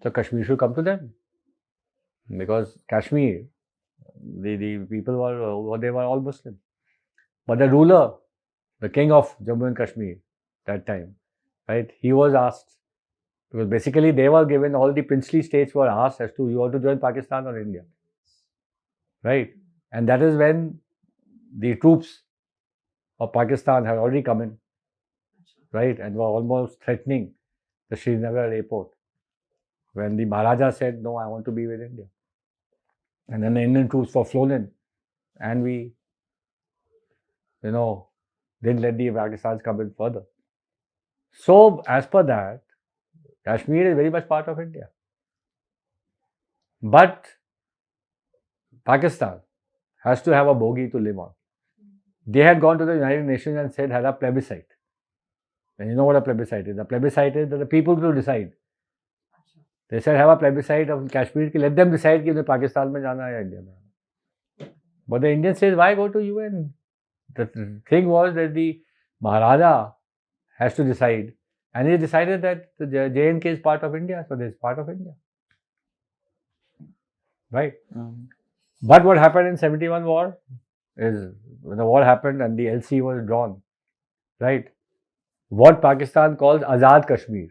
So Kashmir should come to them. Because Kashmir, the people they were all Muslim. But the ruler, the king of Jammu and Kashmir, that time, right, he was asked, because basically they were given, all the princely states were asked as to, you want to join Pakistan or India? Right? And that is when the troops of Pakistan had already come in, right, and were almost threatening the Srinagar airport. When the Maharaja said, no, I want to be with India. And then the Indian troops were flown in, and we, didn't let the Pakistans come in further. So, as per that, Kashmir is very much part of India. But Pakistan has to have a bogey to live on. They had gone to the United Nations and said, had a plebiscite. And you know what a plebiscite is? A plebiscite is that the people will decide. They said, have a plebiscite of Kashmir, let them decide कि Pakistan में जाना है या India में जाना. But the Indian says, why go to UN? The thing was that the Maharaja has to decide, and he decided that the J&K is part of India, so this is part of India. Right? But what happened in 71 war is, when the war happened and the LC was drawn, right, what Pakistan calls Azad Kashmir,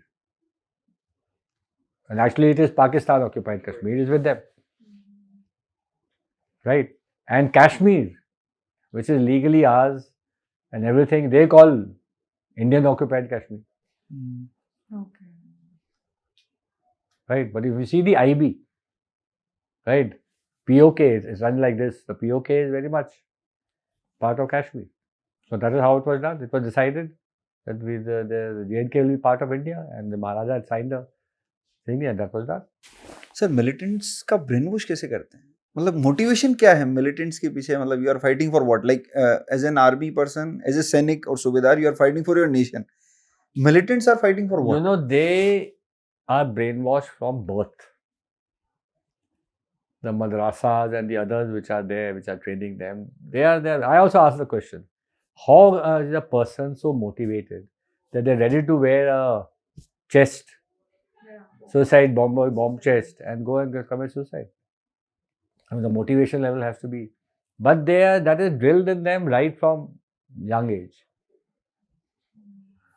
and actually it is Pakistan occupied Kashmir, is with them. Right? And Kashmir, which is legally ours and everything, they call Indian occupied Kashmir. Okay. Right? But if you see the IB, right, POK is run like this. The POK is very much part of Kashmir. So that is how it was done. It was decided that the J&K will be part of India, and the Maharaja had signed the thing, and that was done. Sir militants का brain wash कैसे करते हैं? मतलब motivation क्या है militants के पीछे? मतलब you are fighting for what? Like as an army person, as a सैनिक और सूबेदार, you are fighting for your nation. Militants are fighting for what? They are brainwashed from birth. The madrasas and the others which are there, which are training them, they are there. I also ask the question, how is a person so motivated that they're ready to wear a chest, suicide bomb chest, and go and commit suicide? I mean, the motivation level has to be, but that is drilled in them right from young age.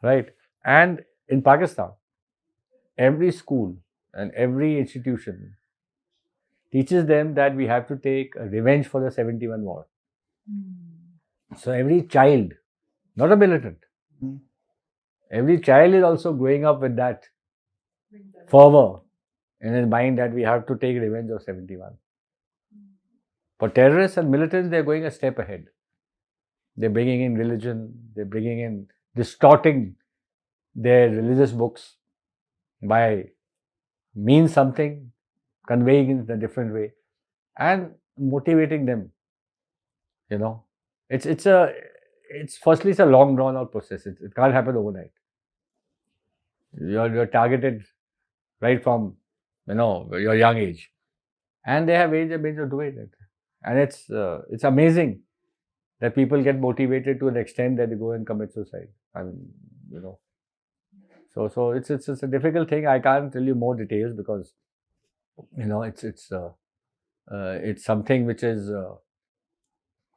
Right? And in Pakistan, every school and every institution teaches them that we have to take revenge for the 71 war. So every child, not a militant, every child is also growing up with that fervor in his mind that we have to take revenge of 71. For terrorists and militants, they're going a step ahead. They're bringing in religion, they're bringing in distorting their religious books by mean something, conveying it in a different way, and motivating them. It's firstly, it's a long drawn out process. It can't happen overnight. You're targeted right from your young age, and they have ways and means of doing it. And it's amazing that people get motivated to an extent that they go and commit suicide. I mean, So it's a difficult thing. I can't tell you more details because it's something which is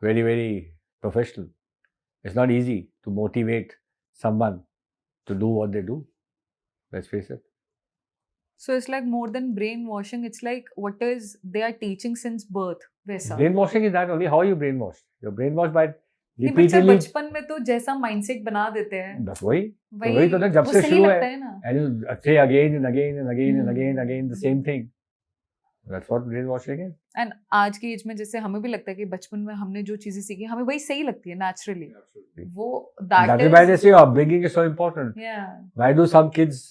very, very professional. It's not easy to motivate someone to do what they do. Let's face it. So it's like more than brainwashing. It's like what is they are teaching since birth. वैसा. Brainwashing is not only how you brainwash. You're brainwashed by नहीं, repeatedly. बचपन में तो जैसा mindset बना देते हैं. बस वही तो ना जब से शुरू है. And you say again and again and again and again the same thing. That's what brainwashing is. And आज की एज में जैसे हमें भी लगता है कि बचपन में हमने जो चीजें सीखी हमें वही सही लगती है नेचुरली वो And that that is why they is say upbringing is so important. yeah Why do some kids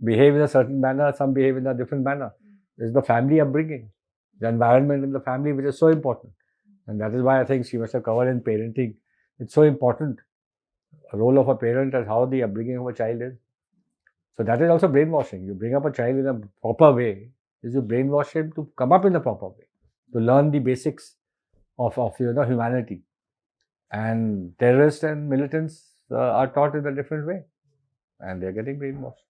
behave in a certain manner, some behave in a different manner? It's the family upbringing, the environment in the family which is so important. And that is why I think she must have covered in parenting. It's so important, a role of a parent and how the upbringing of a child is. So that is also brainwashing. You bring up a child in a proper way, is you brainwash him to come up in the proper way, to learn the basics of humanity. And terrorists and militants are taught in a different way, and they are getting brainwashed.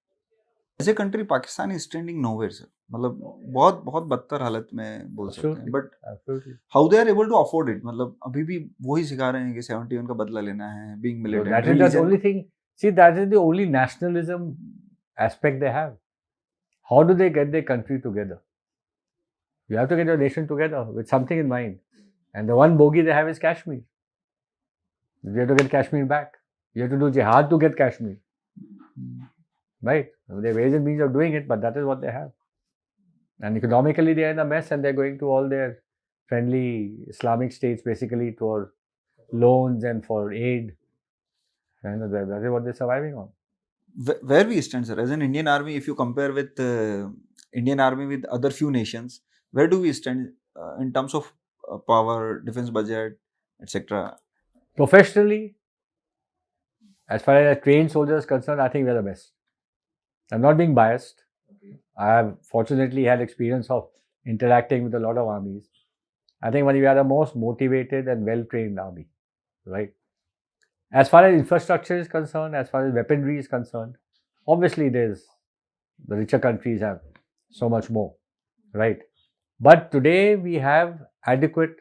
As a country Pakistan is trending nowhere sir, मतलब बहुत बहुत बदतर हालत में बोल सकते हैं, Absolutely. But Absolutely. How they are able to afford it, मतलब अभी भी वही सिखा रहे हैं कि 71 का बदला लेना है, being So militant, that is the only thing. See, that is the only nationalism aspect they have. How do they get their country together? You have to get your nation together with something in mind. And the one bogey they have is Kashmir. You have to get Kashmir back. You have to do jihad to get Kashmir. Right? There are ways and means of doing it, but that is what they have. And economically, they are in a mess and they're going to all their friendly Islamic states basically for loans and for aid. And that is what they're surviving on. where we stand sir as an Indian army, if you compare with Indian army with other few nations, where do we stand in terms of power, defense budget, etc. Professionally, as far as a trained soldier is concerned, I think we're the best. I'm not being biased. I have fortunately had experience of interacting with a lot of armies. I think we are the most motivated and well-trained army, right? As far as infrastructure is concerned, as far as weaponry is concerned, obviously the richer countries have so much more, right? But today we have adequate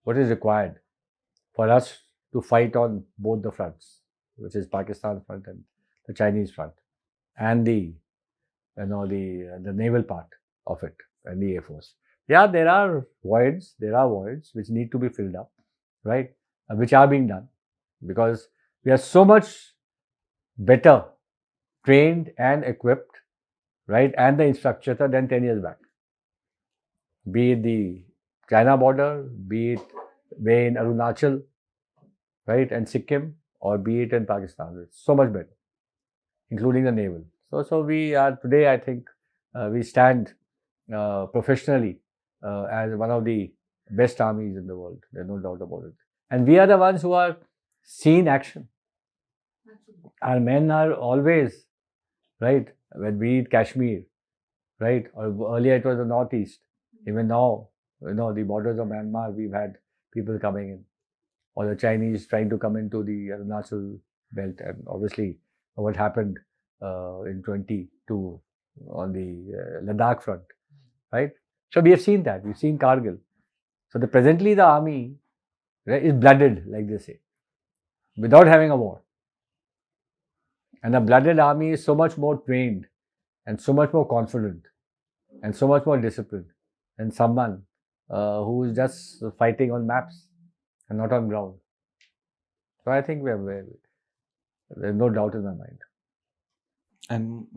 what is required for us to fight on both the fronts, which is Pakistan front and the Chinese front, and the naval part of it and the Air Force. Yeah, there are voids which need to be filled up, right? Which are being done because we are so much better trained and equipped, right? And the infrastructure than 10 years back. Be it the China border, be it way in Arunachal, right, and Sikkim, or be it in Pakistan. It's so much better, including the naval. So we are today, I think, we stand professionally as one of the best armies in the world. There's no doubt about it. And we are the ones who are seen action. Our men are always, right, when we eat Kashmir, right, or earlier it was the Northeast. Even now, the borders of Myanmar, we've had people coming in, or the Chinese trying to come into the Arunachal belt, and obviously what happened in 22 on the Ladakh front, right? So we have seen that. We've seen Kargil. So presently the army, right, is blooded, like they say, without having a war. And a blooded army is so much more trained and so much more confident and so much more disciplined than someone who is just fighting on maps and not on ground. So I think there's no doubt in my mind. And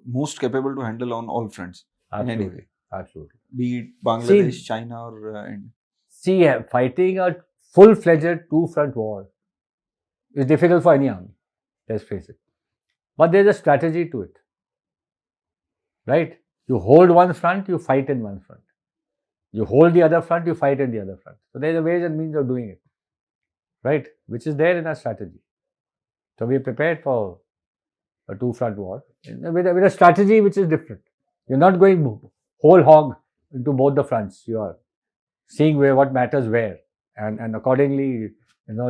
most capable to handle on all fronts. Absolutely. Absolutely. Be it Bangladesh, China, or India. See, fighting a full-fledged two-front war is difficult for any army, let's face it. But there's a strategy to it, right? You hold one front, you fight in one front. You hold the other front, you fight in the other front. So there's a ways and means of doing it, right? Which is there in our strategy. So we are prepared for a two-front war with a strategy which is different. You're not going whole hog into both the fronts. You are seeing what matters where, and accordingly,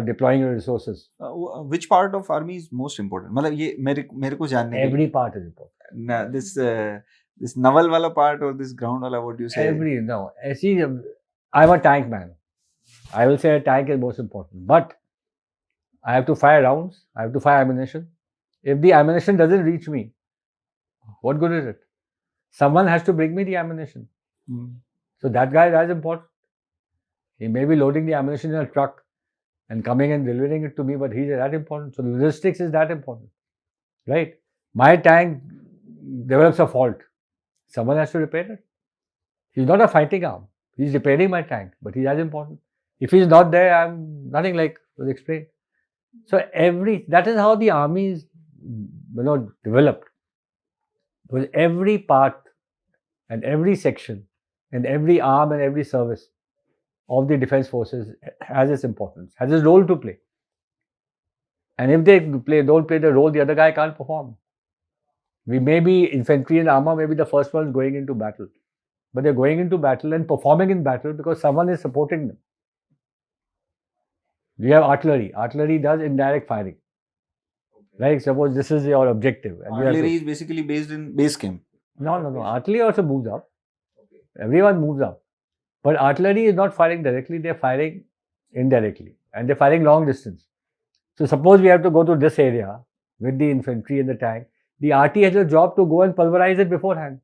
deploying your resources. Which part of army is most important? मतलब ये मेरे को जानने के लिए. Every part is important. This naval wala part or this ground wala, what do you say? See, I'm a tank man. I will say a tank is most important, but I have to fire rounds. I have to fire ammunition. If the ammunition doesn't reach me, what good is it? Someone has to bring me the ammunition. So that guy is as important. He may be loading the ammunition in a truck and coming and delivering it to me, but he's that important. So logistics is that important, right? My tank develops a fault. Someone has to repair it. He's not a fighting arm. He's repairing my tank, but he's as important. If he's not there, I'm nothing, like was explained. So that is how the army is, developed. Because every part and every section and every arm and every service of the defense forces has its importance, has its role to play. And if they don't play the role, the other guy can't perform. We may be infantry and armor, may be the first ones going into battle. But they're going into battle and performing in battle because someone is supporting them. We have artillery. Artillery does indirect firing. Like, suppose this is your objective. And artillery is basically based in base camp. No. Artillery also moves up. Everyone moves up. But artillery is not firing directly, they're firing indirectly. And they're firing long distance. So suppose we have to go to this area with the infantry and the tank. The RT has a job to go and pulverize it beforehand.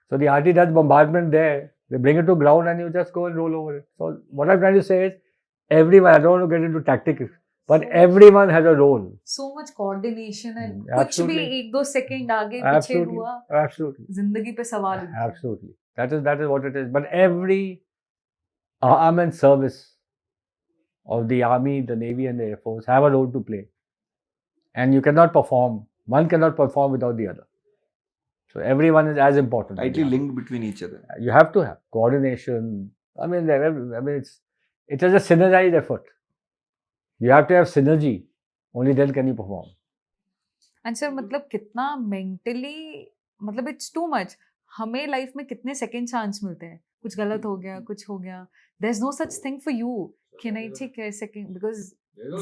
So the RT does bombardment there. They bring it to ground and you just go and roll over it. So what I'm trying to say is, everyone, I don't want to get into tactics, but everyone has a role. So much coordination and Absolutely. कुछ भी 1-2 second आगे पीछे हुआ, Absolutely. जिंदगी पे सवाल उठता है. Absolutely. That is what it is. But every arm and service of the army, the navy and the air force have a role to play. And you cannot perform. One cannot perform without the other. So everyone is as important. Tightly linked between each other. You have to have coordination. I mean, it is a synergized effort. You have to have synergy. Only then can you perform. And sir, मतलब कितना mentally, मतलब it's too much. हमें life में कितने second chance मिलते हैं? कुछ गलत हो गया, कुछ हो गया. There's no such thing for you. कि नहीं ठीक है सेकंड, because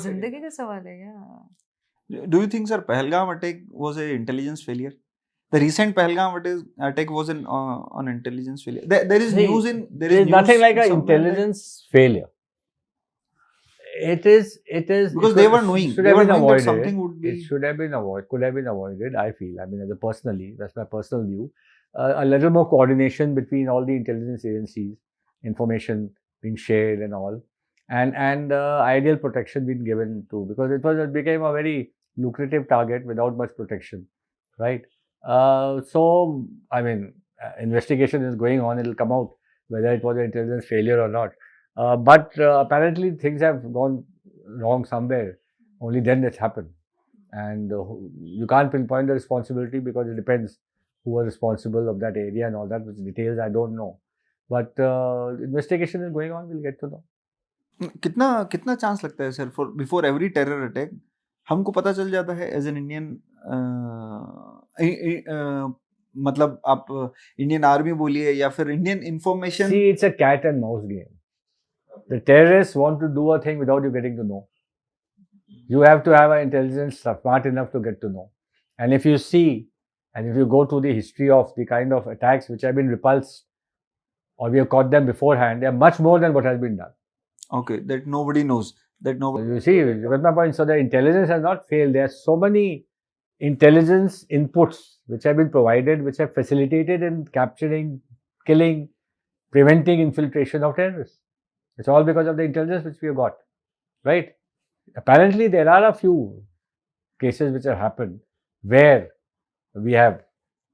जिंदगी का सवाल है यार. Do you think, sir, Pahalgam attack was an intelligence failure? The recent Pahalgam attack was on intelligence failure. There is news in there is nothing like an somewhere intelligence failure. It is because they were knowing. They were knowing that something would be. It should have been avoided. Could have been avoided. I feel. I mean, that's my personal view. A little more coordination between all the intelligence agencies, information being shared and all, and ideal protection being given to, because it became a very lucrative target without much protection, right? So I mean, investigation is going on. It will come out whether it was an intelligence failure or not. But apparently things have gone wrong somewhere. Only then it's happened, and you can't pinpoint the responsibility because it depends who was responsible of that area and all that, which details I don't know. But investigation is going on. We'll get to know. कितना chance लगता है sir for before every terror attack हमको पता चल जाता है as an Indian, मतलब आप इंडियन आर्मी बोलिए या फिर Indian information. See, it's a cat and mouse game. The terrorists want to do a thing without you getting to know. You have to have an intelligence smart enough to get to know. And if you see, and if you go through the history of the kind of attacks which have been repulsed, or we have caught them beforehand, they are much more than what has been done. Okay, that nobody knows. That nobody. You see, you got my point. So the intelligence has not failed. There are so many intelligence inputs which have been provided, which have facilitated in capturing, killing, preventing infiltration of terrorists. It's all because of the intelligence which we have got, right? Apparently, there are a few cases which have happened where we have,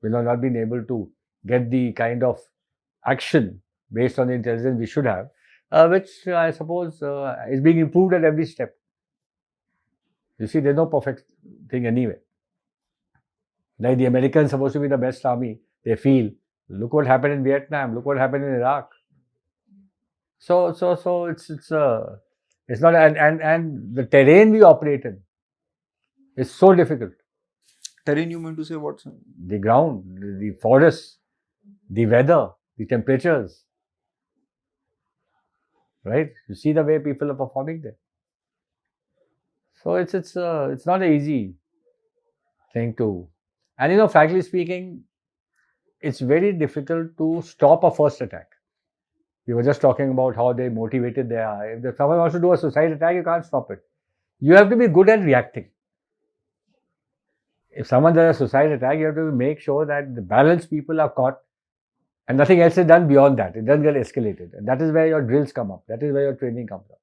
not been able to get the kind of action based on the intelligence we should have, which I suppose is being improved at every step. You see, there's no perfect thing anyway. Like the Americans supposed to be the best army, they feel. Look what happened in Vietnam. Look what happened in Iraq. So it's not, and the terrain we operate in is so difficult. Terrain, you mean to say what, sir? The ground, the forests, the weather, the temperatures, right? You see the way people are performing there. So it's not an easy thing to, and frankly speaking, it's very difficult to stop a first attack. We were just talking about how they motivated they are. If someone wants to do a suicide attack, you can't stop it. You have to be good at reacting. If someone does a suicide attack, you have to make sure that the balanced people are caught and nothing else is done beyond that. It doesn't get escalated. And that is where your drills come up. That is where your training comes up.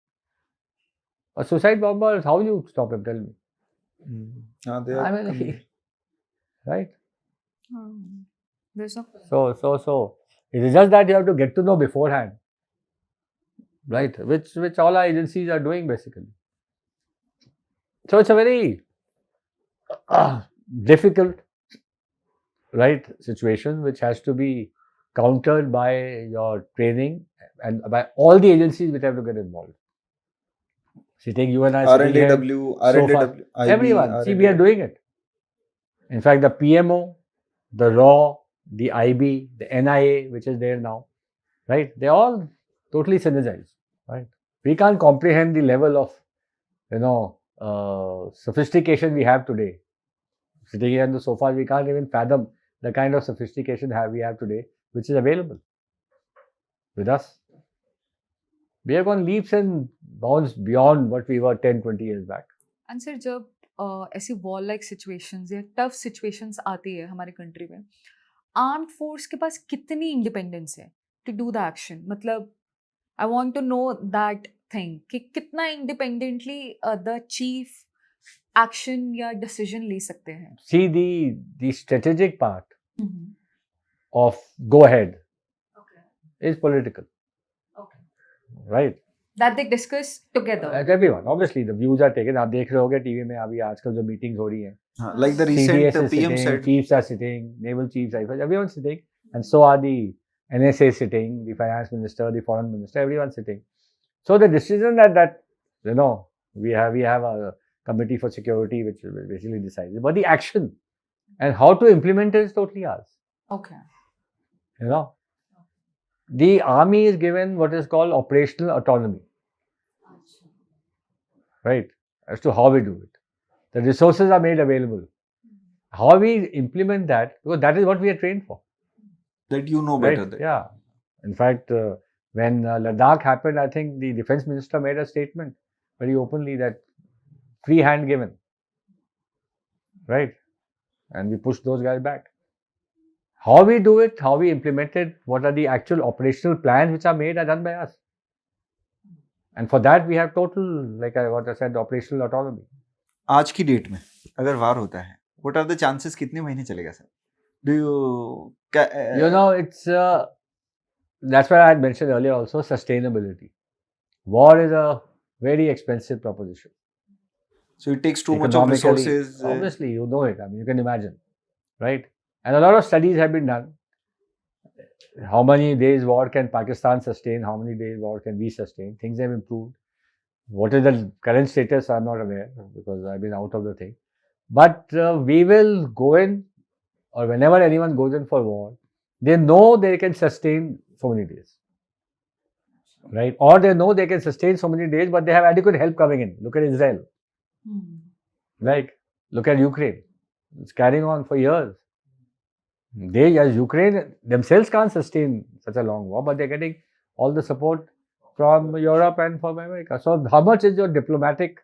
A suicide bomber, how you stop him? Tell me. Right? There's no. So It is just that you have to get to know beforehand, right? Which all our agencies are doing basically. So it's a very difficult, right, situation which has to be countered by your training and by all the agencies which have to get involved. Sitting, you and I sitting here, so far, everyone. See, we are doing it. In fact, the PMO, the RAW, the IB, the NIA, which is there now, right? They're all totally synergized, right? We can't comprehend the level of, sophistication we have today. Sitting here on the sofa, we can't even fathom the kind of sophistication we have today, which is available with us. We have gone leaps and bounds beyond what we were 10, 20 years back. And sir, जब ऐसी war like situations या tough situations आती है हमारे country में, armed force के पास कितनी independence है टू डू द एक्शन? मतलब I want to know that thing कि कितना इंडिपेंडेंटली द चीफ एक्शन या डिसीजन ले सकते हैं. See, the strategic part of go ahead is political, right? That they discuss together. At everyone, obviously, the views are taken. आप देख रहे होगे टीवी में अभी आजकल जो मीटिंग्स हो रही हैं. Like the recent CDS is PM sitting, said. chiefs are sitting, naval chiefs, everyone's sitting, and so are the NSA sitting, the finance minister, the foreign minister, everyone's sitting. So the decision that we have a committee for security which basically decides, but the action and how to implement it is totally ours. Okay. The army is given what is called operational autonomy, right, as to how we do it. The resources are made available. How we implement that, because that is what we are trained for. That you know Right? better. Than. Yeah. In fact, when Ladakh happened, I think the defense minister made a statement very openly that free hand given, right? And we pushed those guys back. How we do it, how we implement it, what are the actual operational plans which are made are done by us. And for that we have total, like what I said, operational autonomy. आज की date में अगर वार होता है, what are the chances कितने महीने चलेगा sir? Do you it's that's why I had mentioned earlier also, sustainability. War is a very expensive proposition. So it takes too much of resources. Obviously, you know it. I mean, you can imagine, right? And a lot of studies have been done. How many days war can Pakistan sustain? How many days war can we sustain? Things have improved. What is the current status? I'm not aware because I've been out of the thing. But we will go in, or whenever anyone goes in for war, they know they can sustain so many days, right? Or they know they can sustain so many days, but they have adequate help coming in. Look at Israel, right? Look at Ukraine. It's carrying on for years. They, as Ukraine themselves, can't sustain such a long war, but they're getting all the support from Europe and from America. So how much is your diplomatic,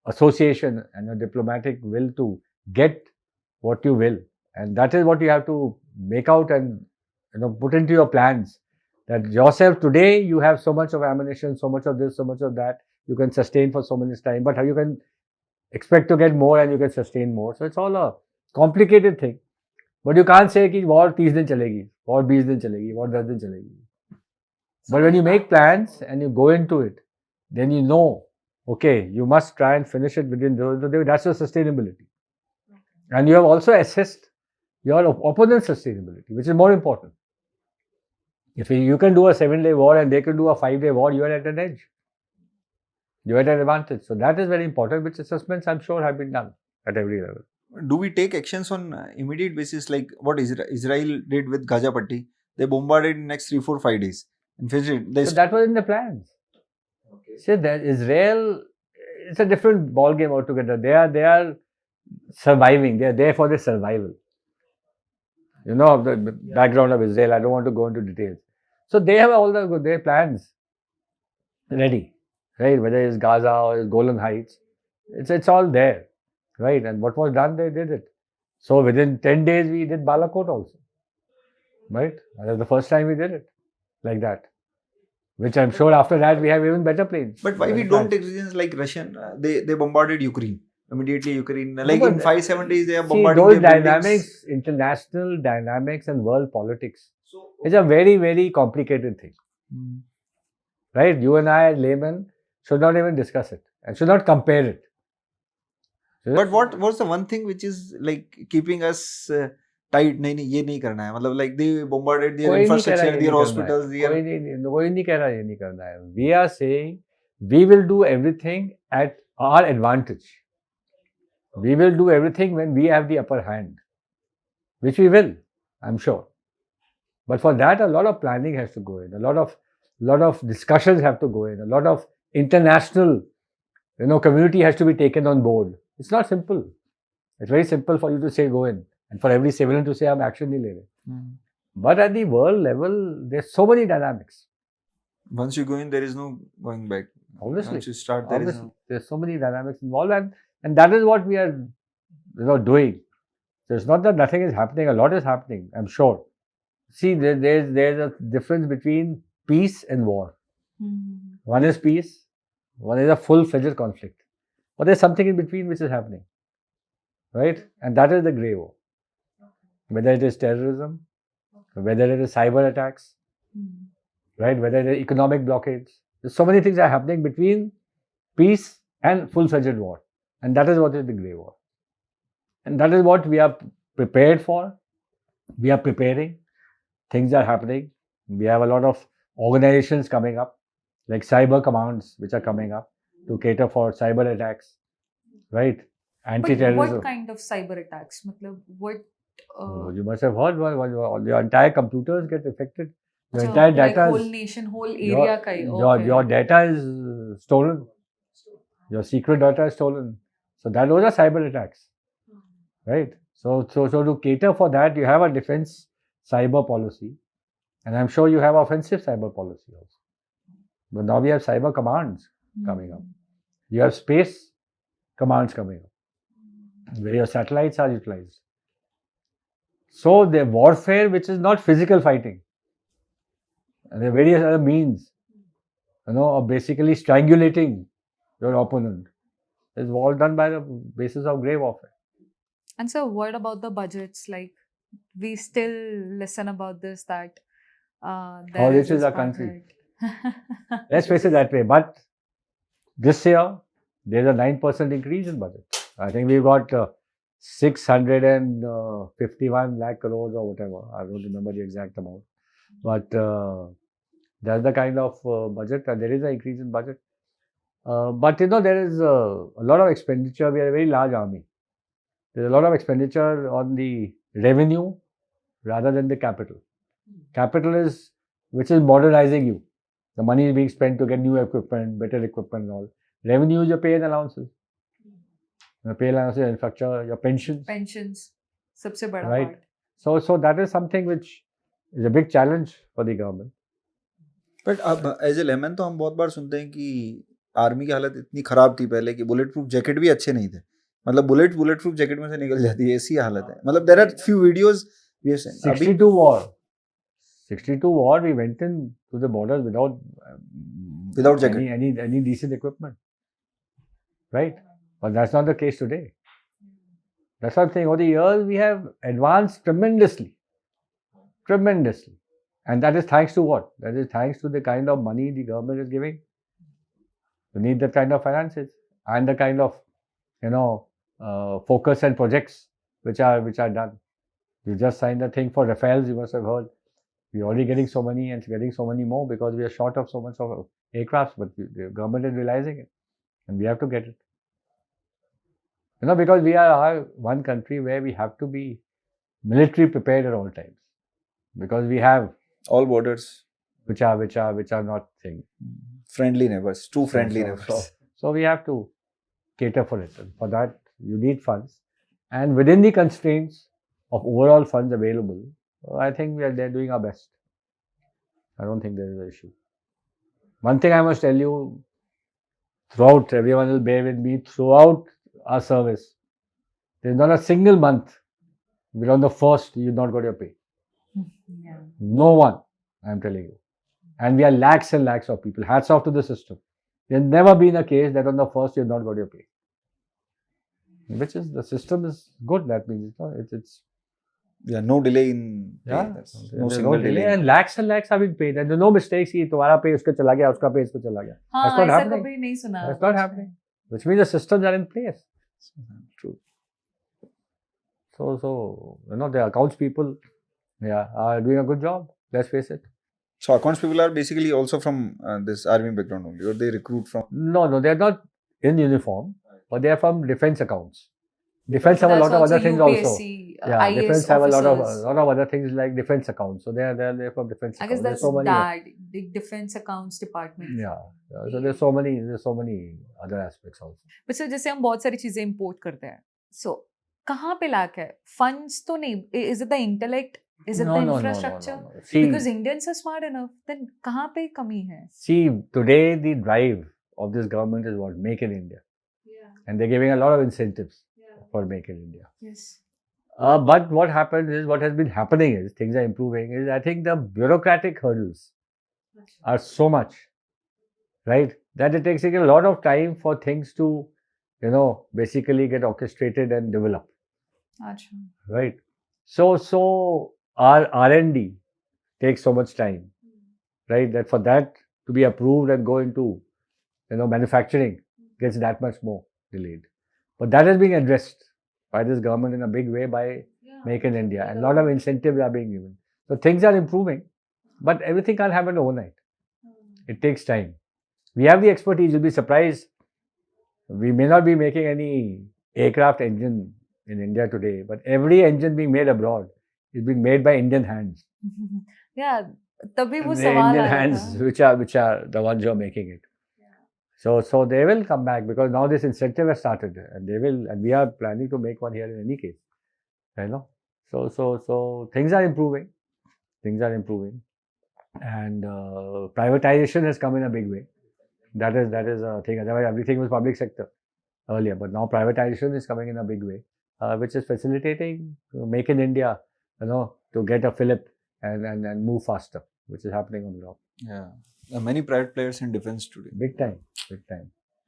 association and your diplomatic will to get what you will? And that is what you have to make out and put into your plans. That yourself today, you have so much of ammunition, so much of this, so much of that, you can sustain for so many time, but how you can expect to get more and you can sustain more. So it's all a complicated thing. But you can't say कि war 30 दिन चलेगी, war 20 दिन चलेगी, war 10 दिन चलेगी. But when you make plans and you go into it, then you know, okay, you must try and finish it within those. That's your sustainability. And you have also assessed your opponent's sustainability, which is more important. If you can do a 7-day war and they can do a 5-day war, you are at an edge. You are at an advantage. So that is very important, which assessments I'm sure have been done at every level. Do we take actions on immediate basis like what Israel did with Gaza Patti? They bombarded in next 3, 4, 5 days. And finished it. So that was in the plans. Okay. See, that Israel, it's a different ball game altogether. They are surviving. They are there for their survival. You know the background of Israel. I don't want to go into details. So they have all their plans ready, right? Whether it's Gaza or it's Golan Heights, it's all there, right? And what was done, they did it. So within 10 days, we did Balakot also, right? That was the first time we did it like that. Which I'm sure after that we have even better planes. But why we don't take decisions like Russian? They bombarded Ukraine. immediately Ukraine. No, Like but, in 5-7 days, they are see, bombarding those their buildings. dynamics, international dynamics and world politics, So, is a very, very complicated thing. Hmm. Right? You and I, laymen, should not even discuss it and should not compare it. But what's the one thing which is like keeping us tight? नहीं ये नहीं करना है. मतलब like they bombarded their कोई नहीं कह रहा infrastructure, ये their नहीं करना है. hospitals, their. कोई नहीं कह रहा ये नहीं करना है. We are saying we will do everything at our advantage. We will do everything when we have the upper hand, which we will, I'm sure. But for that, a lot of planning has to go in. A lot of discussions have to go in. A lot of international, community has to be taken on board. It's not simple. It's very simple for you to say go in, and for every civilian to say I'm action nahi le rahe. Hmm. But at the world level, there's so many dynamics. Once you go in, there is no going back. Obviously, Once you start, there is no. there's so many dynamics involved, and that is what we are, doing. So it's not that nothing is happening. A lot is happening, I'm sure. See, there's a difference between peace and war. Hmm. One is peace, one is a full-fledged conflict. But there's something in between which is happening, right? And that is the grey war. Whether it is terrorism, whether it is cyber attacks, Hmm. right? Whether it is economic blockades. There's so many things are happening between peace and full-fledged war. And that is what is the grey war. And that is what we are prepared for. We are preparing. Things are happening. We have a lot of organizations coming up, like cyber commands, which are coming up to cater for cyber attacks, right? But Anti-terrorism. what kind of cyber attacks? मतलब what? You must have heard, your entire computers get affected. Your अच्छा, entire like data whole nation, whole area का ही. Okay. your data is stolen. Your secret data is stolen. So those are cyber attacks, right? So to cater for that, you have a defense cyber policy, and I'm sure you have offensive cyber policy also. But now we have cyber commands coming up. You have space commands coming up, where your satellites are utilized. So the warfare, which is not physical fighting, and there are various other means, of basically strangulating your opponent, is all done by the basis of grey warfare. And so, what about the budgets? Like, we still listen about this that How there rich is this our country? budget. Let's face it that way. But this year, there's a 9% increase in budget. I think we've got 651 lakh crores or whatever. I don't remember the exact amount. But that's the kind of budget, and there is an increase in budget. But there is a lot of expenditure. We are a very large army. There's a lot of expenditure on the revenue rather than the capital. Capital is which is modernizing you. The money is being spent to get new equipment, better equipment and all. Revenue is your pay and allowances. Your pay allowances, your infrastructure, your pensions. Pensions, सबसे बड़ा Right. part. So that is something which is a big challenge for the government. But अब as a lemon तो हम बहुत बार सुनते हैं कि army की हालत इतनी खराब थी पहले कि बुलेट प्रूफ जैकेट भी अच्छे नहीं थे. मतलब बुलेट प्रूफ जैकेट में से निकल जाती है, ऐसी हालत है. मतलब there are few videos we have seen. 62 war, we went in to the borders without jacket, any decent equipment, right? But that's not the case today. That's what I'm saying. Over the years, we have advanced tremendously, and that is thanks to what? That is thanks to the kind of money the government is giving. You need that kind of finances and the kind of focus and projects which are done. You just signed the thing for Rafales, you must have heard. We're already getting so many and getting so many more because we are short of so much of aircrafts, but the government is realizing it and we have to get it. Because we are one country where we have to be military prepared at all times because we have all borders which are not thing. Friendly neighbors, two friendly neighbors. So we have to cater for it. And for that, you need funds. And within the constraints of overall funds available, I think they're doing our best. I don't think there is an issue. One thing I must tell you, throughout, everyone will bear with me, throughout our service, there's not a single month where on the first you not got your pay. Yeah. No one, I'm telling you. And we are lakhs and lakhs of people. Hats off to the system. There's never been a case that on the first you have not got your pay. which is the system is good. That means it's Yeah, no delay in pay. yeah. That's no There's single no delay delay. and lakhs have been paid. And there's no mistakes. कि तुम्हारा pay उसका चला गया, उसका pay इसको चला गया. हाँ, That's not ऐसा happening. कभी नहीं सुना. That's not happening. Which means the systems are in place. True. So the accounts people, are doing a good job. Let's face it. So accounts people are basically also from this army background only, or they recruit from. No, they're not in uniform, but they are from defense accounts. Defense have a That's lot of also other things also. UPSC, Yeah, IAS defense have a lot officers. of other things like defense accounts. So they're from defense I accounts. guess that's There's so many. the defense accounts department. Yeah. So there's so many other aspects also. But so जैसे हम बहुत सारी चीजें import करते हैं. So कहाँ पे lack है? Funds तो नहीं. Is it the intellect? Is it the infrastructure? No. See, Because Indians are smart enough. Then कहाँ पे कमी है? see, today the drive of this government is what? Make in India. Yeah. And they're giving a lot of incentives for Make in India. Yes. But what happens is, what has been happening is, things are improving, is I think the bureaucratic hurdles are so much, right, that it takes a lot of time for things to, basically get orchestrated and develop, Achha. right? So our R&D takes so much time, right, that for that to be approved and go into, manufacturing gets that much more delayed. But that is being addressed by this government in a big way by Make in India, and a lot of incentives are being given. So things are improving, but everything can't happen overnight. It takes time. We have the expertise. You'll be surprised. We may not be making any aircraft engine in India today, but every engine being made abroad is being made by Indian hands. Yeah, तभी वो The सवाल Indian आया hands, था. which are the ones who are making it. So they will come back because now this incentive has started, and they will, and we are planning to make one here in any case. So things are improving. And privatization has come in a big way. That is a thing. Otherwise, everything was public sector earlier, but now privatization is coming in a big way, which is facilitating Make in India, to get a fillip and move faster, which is happening on the ground. Yeah, there are many private players in defense today. Big time.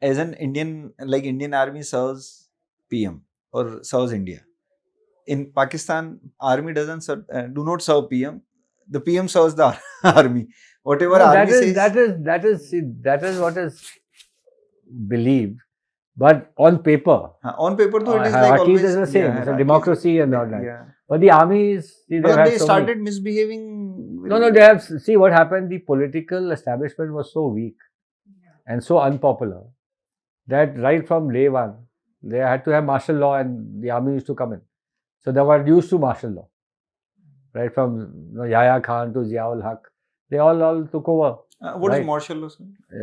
As an Indian, like Indian Army serves PM or serves India. In Pakistan, Army doesn't do not serve PM. The PM serves the Army. Whatever No, Army says. that is what is believed, but on paper, on paper, though, it is like hierarchies always is the same. It's a democracy and all that. Yeah. But the armies, They started misbehaving. No, they have. See what happened. The political establishment was so weak and so unpopular that right from day one, they had to have martial law, and the army used to come in. So they were used to martial law, right from Yahya Khan to Ziaul Haq. They all took over. What right? is martial law?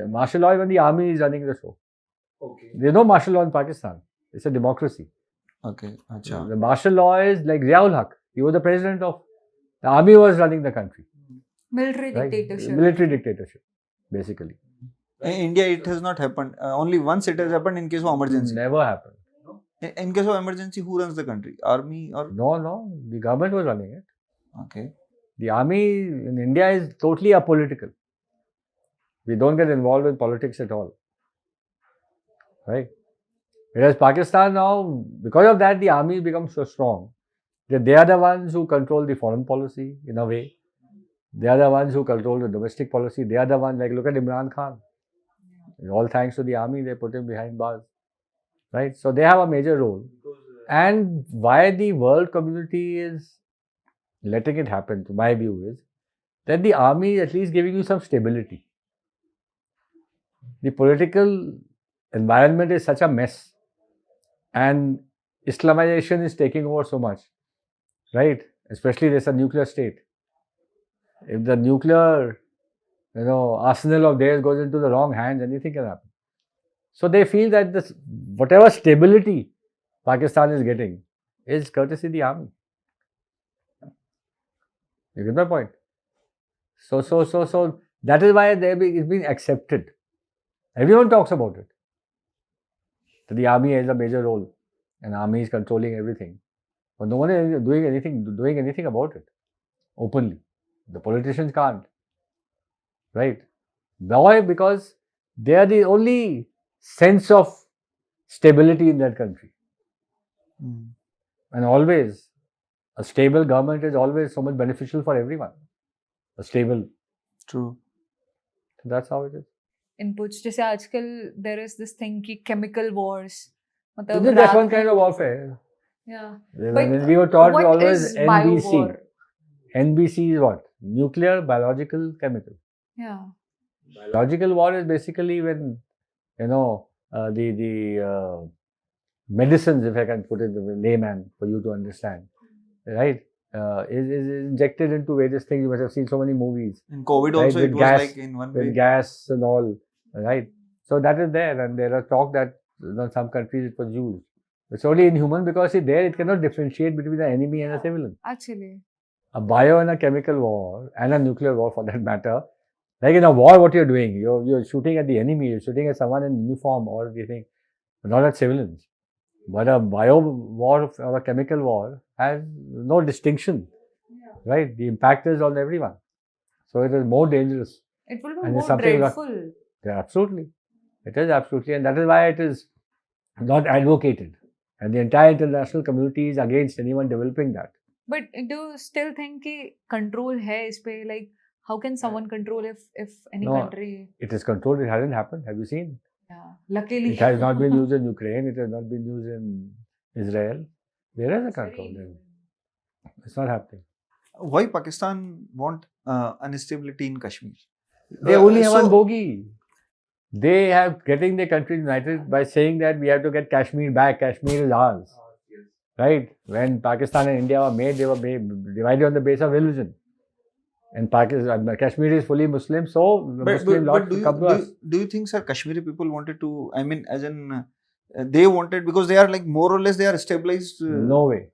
Martial law is when the army is running the show. Okay. There's no martial law in Pakistan. It's a democracy. Okay. Achha. The martial law is like Ziaul Haq. He was the president of the army, was running the country. Military Right? dictatorship. Military dictatorship, basically. In India, it has not happened. Only once it has happened in case of emergency. Never happened. In case of emergency, who runs the country? Army or? No. The government was running it. Okay. The army in India is totally apolitical. We don't get involved in politics at all. Right? Whereas Pakistan now, because of that, the army becomes so strong that they are the ones who control the foreign policy in a way. They are the ones who control the domestic policy. They are the ones, like look at Imran Khan. All thanks to the army, they put him behind bars. Right? So they have a major role. And why the world community is letting it happen, to my view, is that the army is at least giving you some stability. The political environment is such a mess, and Islamization is taking over so much, right? Especially there's a nuclear state. If the nuclear, arsenal of theirs goes into the wrong hands, anything can happen. So they feel that this, whatever stability Pakistan is getting is courtesy of the army. You get my point? So that is why it's being accepted. Everyone talks about it. So the army has a major role, and army is controlling everything. But no one is doing anything about it openly. The politicians can't. Right? Why? Because they are the only sense of stability in that country. And always, a stable government is always so much beneficial for everyone. A stable. True. So that's how it is. Inputs. जैसे आजकल there is this thing कि chemical wars. That's रात one में- kind of warfare. Yeah. When we were taught, we what always is NBC. biowar? NBC is what? Nuclear, biological, chemical. Yeah. Biological war is basically when, the medicines, if I can put it in layman for you to understand, right? Is injected into various things. You must have seen so many movies. In COVID Right, also, with it was gas, like in one with way. gas and all, right? So that is there, and there are talk that in some countries it was used. It's only inhuman because see, there it cannot differentiate between the enemy and a civilian. Actually. A bio and a chemical war and a nuclear war for that matter. Like in a war, what you're doing, you're shooting at the enemy, you're shooting at someone in uniform or anything, not at civilians. But a bio war or a chemical war has no distinction, right? The impact is on everyone. So it is more dangerous. It will be And it's more something like- dreadful. Yeah, absolutely. It is absolutely. And that is why it is not advocated. And the entire international community is against anyone developing that. But do you still think कि control है इस पे? Like, how can someone control if any No. country? It is controlled. It hasn't happened. Have you seen? Yeah. Luckily. It has not been used in Ukraine. It has not been used in Israel. There is a control. It's not happening. Why Pakistan want instability in Kashmir? They only have so- one bogey. They have getting their country united by saying that we have to get Kashmir back. Kashmir is ours. Right? When Pakistan and India were made, they were divided on the basis of religion. And Pakistan, Kashmir is fully Muslim, so the Muslim lot do, come to us. do you think, sir, Kashmiri people wanted to, I mean, as in, they wanted, because they are like more or less, they are stabilized. No way.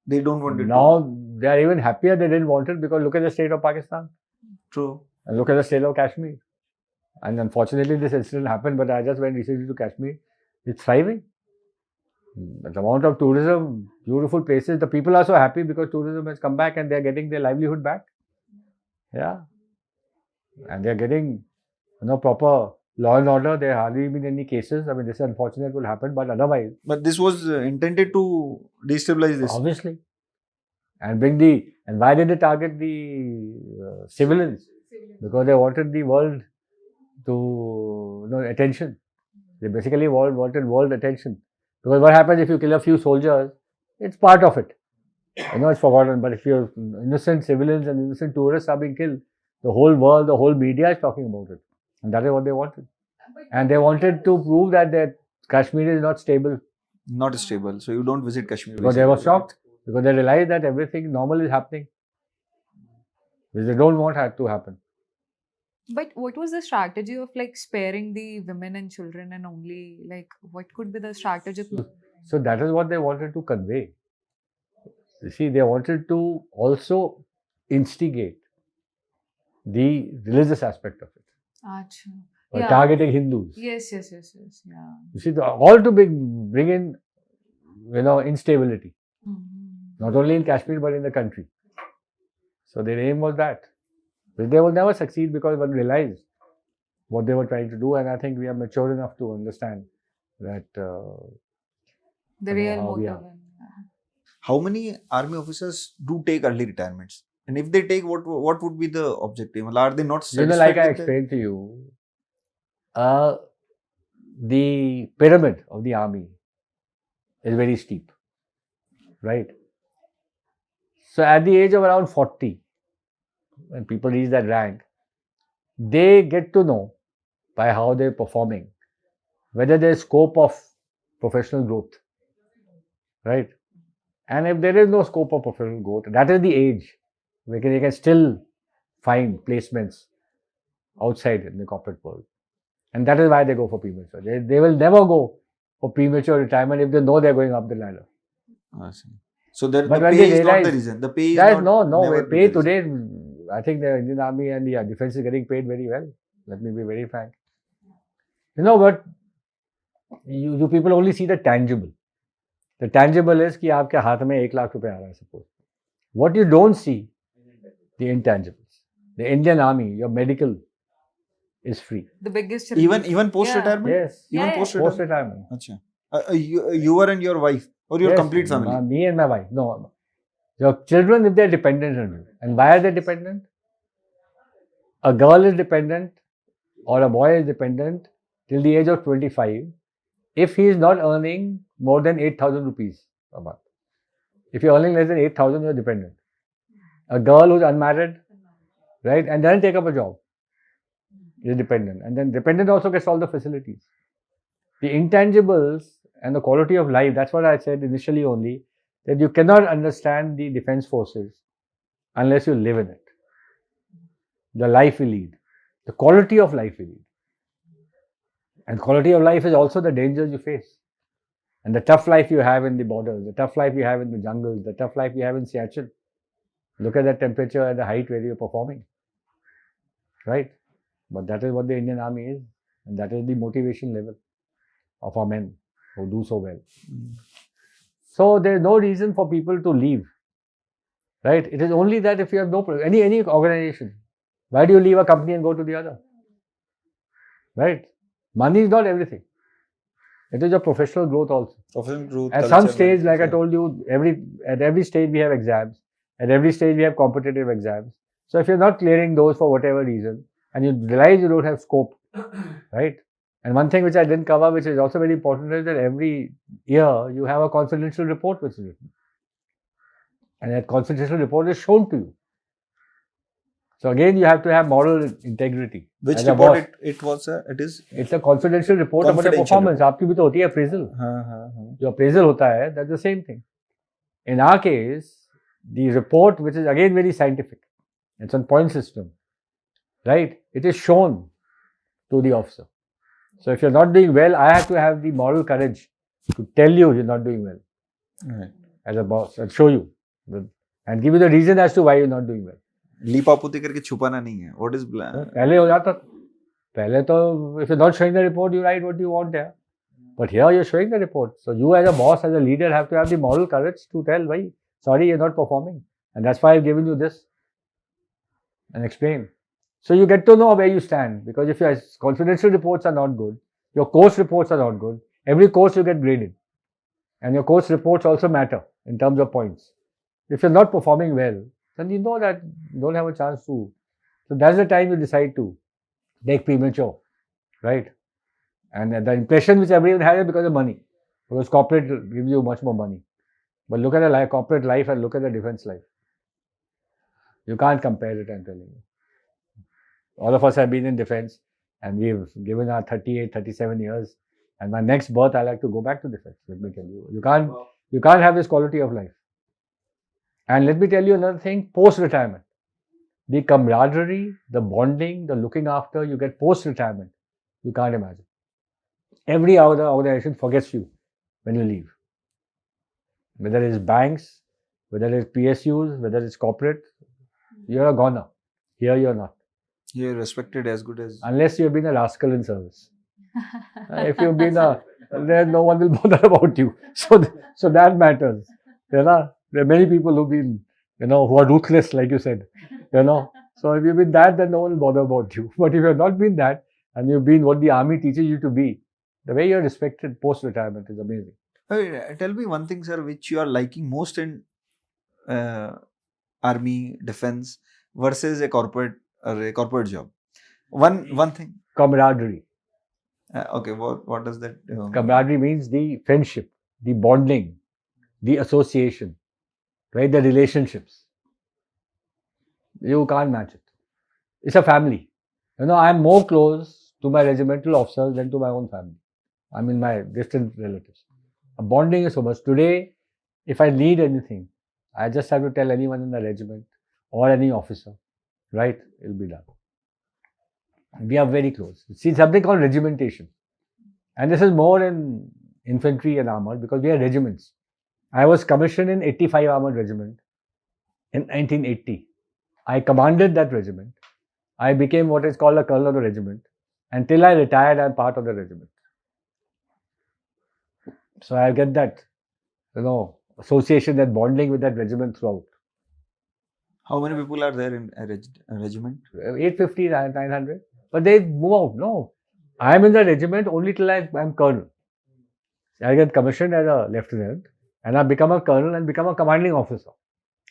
They don't want it. Now they are even happier they didn't want it because look at the state of Pakistan True. and look at the state of Kashmir. And unfortunately, this incident happened, but I just went recently to Kashmir. It's thriving. The amount of tourism, beautiful places. The people are so happy because tourism has come back and they are getting their livelihood back. Yeah. And they are getting, proper law and order. There hardly been any cases. I mean, this is unfortunate will happen, but otherwise. But this was intended to destabilize this. Obviously. And and why did they target the civilians? Because they wanted the world to, attention. They basically wanted world attention. Because what happens if you kill a few soldiers? It's part of it. It's forgotten. But if your innocent civilians and innocent tourists are being killed, the whole world, the whole media is talking about it. And that is what they wanted. And they wanted to prove that Kashmir is not stable. Not stable. So you don't visit Kashmir. Because they were shocked. Because they realized that everything normal is happening. Which they don't want to happen. But what was the strategy of like sparing the women and children and only like what could be the strategy? So that is what they wanted to convey. You see, they wanted to also instigate the religious aspect of it. Achha. By Yeah. targeting Hindus. Yes. Yeah. You see, all to bring in, instability. Mhm. Not only in Kashmir, but in the country. So their aim was that. But they will never succeed because one realized what they were trying to do. And I think we are mature enough to understand that. The real how we motive. are. How many army officers do take early retirements? And if they take, what would be the objective? Are they not satisfied? Like I with the- explained to you, the pyramid of the army is very steep, right? So at the age of around 40, when people reach that rank, they get to know by how they're performing whether there's scope of professional growth, right? And if there is no scope of professional growth, that is the age where they can still find placements outside in the corporate world. And that is why they go for premature. They will never go for premature retirement if they know they're going up the ladder. I see. So the But when pay they is not the realize- reason. The pay is Guys, not. no never way. be Pay the reason. today, I think the Indian Army and the defense is getting paid very well. Let me be very frank. You know what? You people only see the tangible. The tangible is कि आपके हाथ में 1 लाख रुपए आ रहा है suppose. What you don't see, the intangibles. The Indian Army, your medical is free. The biggest Even post retirement. Yes. Even Yeah, post Post retirement. retirement. Acha. You were and your wife. Or your Yes, complete family? Me and my wife. No. Your children, if they're dependent on you. And why are they dependent? A girl is dependent or a boy is dependent till the age of 25 if he is not earning more than 8,000 rupees a month. If you're earning less than 8,000, you're dependent. A girl who's unmarried, right, and doesn't take up a job is dependent. And then dependent also gets all the facilities. The intangibles and the quality of life, that's what I said initially only, that you cannot understand the defense forces unless you live in it. The life we lead, the quality of life we lead. And quality of life is also the dangers you face. And the tough life you have in the borders, the tough life you have in the jungles, the tough life you have in Siachen. Look at the temperature and the height where you're performing. Right? But that is what the Indian Army is. And that is the motivation level of our men who do so well. So there is no reason for people to leave. Right? It is only that if you have no any organization, why do you leave a company and go to the other? Right? Money is not everything. It is your professional growth also. Professional growth. At some stage, like I told you, at every stage we have exams. At every stage we have competitive exams. So if you're not clearing those for whatever reason, and you realize you don't have scope, right? And one thing which I didn't cover, which is also very important, is that every year you have a confidential report which is written. And that confidential report is shown to you. So again, you have to have moral integrity. Which report it was? It is. It's a confidential report about your performance. आपकी भी तो होती है appraisal. जो appraisal होता है, that's the same thing. In our case, the report, which is again very scientific, it's on point system, right? It is shown to the officer. So if you're not doing well, I have to have the moral courage to tell you you're not doing well, right, as a boss, and show you, and give you the reason as to why you're not doing well. लीपापोती करके छुपाना नहीं है. What is पहले हो जाता. पहले तो if you're not showing the report, you write what you want there. But here you're showing the report. So you as a boss, as a leader, have to have the moral courage to tell, why, sorry, you're not performing. And that's why I've given you this. And explain. So you get to know where you stand. Because if your confidential reports are not good, your course reports are not good, every course you get graded. And your course reports also matter in terms of points. If you're not performing well, then you know that you don't have a chance to. So that's the time you decide to take premature, right? And the impression which everyone has is because of money. Because corporate gives you much more money. But look at the corporate life and look at the defense life. You can't compare it, I'm telling you. All of us have been in defense and we've given our 38, 37 years. And my next birth, I like to go back to defense, let me tell you. You can't have this quality of life. And let me tell you another thing, post-retirement. The camaraderie, the bonding, the looking after you get post-retirement, you can't imagine. Every other organization forgets you when you leave. Whether it's banks, whether it's PSUs, whether it's corporate, you're a goner. Here you're not. You're respected as good as... Unless you've been a rascal in service. If you've been then no one will bother about you. So that matters. There are many people who've been, who are ruthless, like you said, So if you've been that, then no one will bother about you. But if you've not been that, and you've been what the army teaches you to be, the way you're respected post-retirement is amazing. Tell me one thing, sir, which you are liking most in army, defense versus a corporate job. One thing. Camaraderie. Okay, what does that? Camaraderie means the friendship, the bonding, the association, right? The relationships. You can't match it. It's a family. I'm more close to my regimental officers than to my own family. I mean, my distant relatives. A bonding is so much. Today, if I need anything, I just have to tell anyone in the regiment or any officer, right? It'll be done. We are very close. See, something called regimentation. And this is more in infantry and armored because we are regiments. I was commissioned in 85 Armored Regiment in 1980. I commanded that regiment. I became what is called a colonel of the regiment. Until I retired, I'm part of the regiment. So I get that, association, that bonding with that regiment throughout. How many people are there in a regiment? 850, 900. But they move out. No, I'm in the regiment only till I'm colonel. I get commissioned as a lieutenant and I become a colonel and become a commanding officer.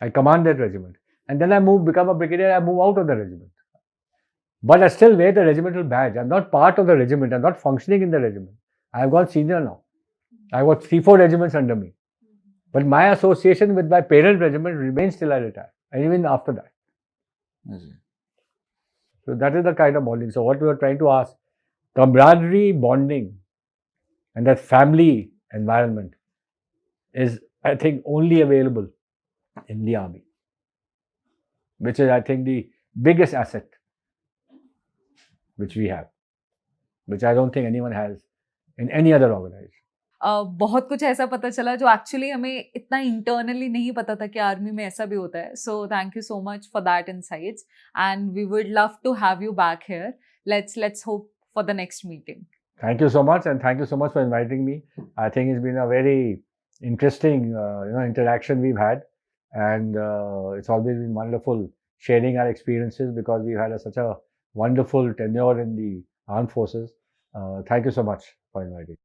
I command that regiment. And then I become a brigadier, I move out of the regiment. But I still wear the regimental badge. I'm not part of the regiment. I'm not functioning in the regiment. I've got senior now. I've got 3-4 regiments under me. But my association with my parent regiment remains till I retire, and even after that. So that is the kind of bonding. So what we are trying to ask, camaraderie, bonding, and that family environment is, I think, only available in the army, which is, I think, the biggest asset which we have, which I don't think anyone has in any other organization. बहुत कुछ ऐसा पता चला जो actually हमें इतना internally नहीं पता था कि आर्मी में ऐसा भी होता है. So thank you so much for that insights and we would love to have you back here. Let's hope for the next meeting. Thank you so much, and thank you so much for inviting me. I think it's been a very interesting interaction we've had, and it's always been wonderful sharing our experiences because we've had such a wonderful tenure in the armed forces. Thank you so much for inviting.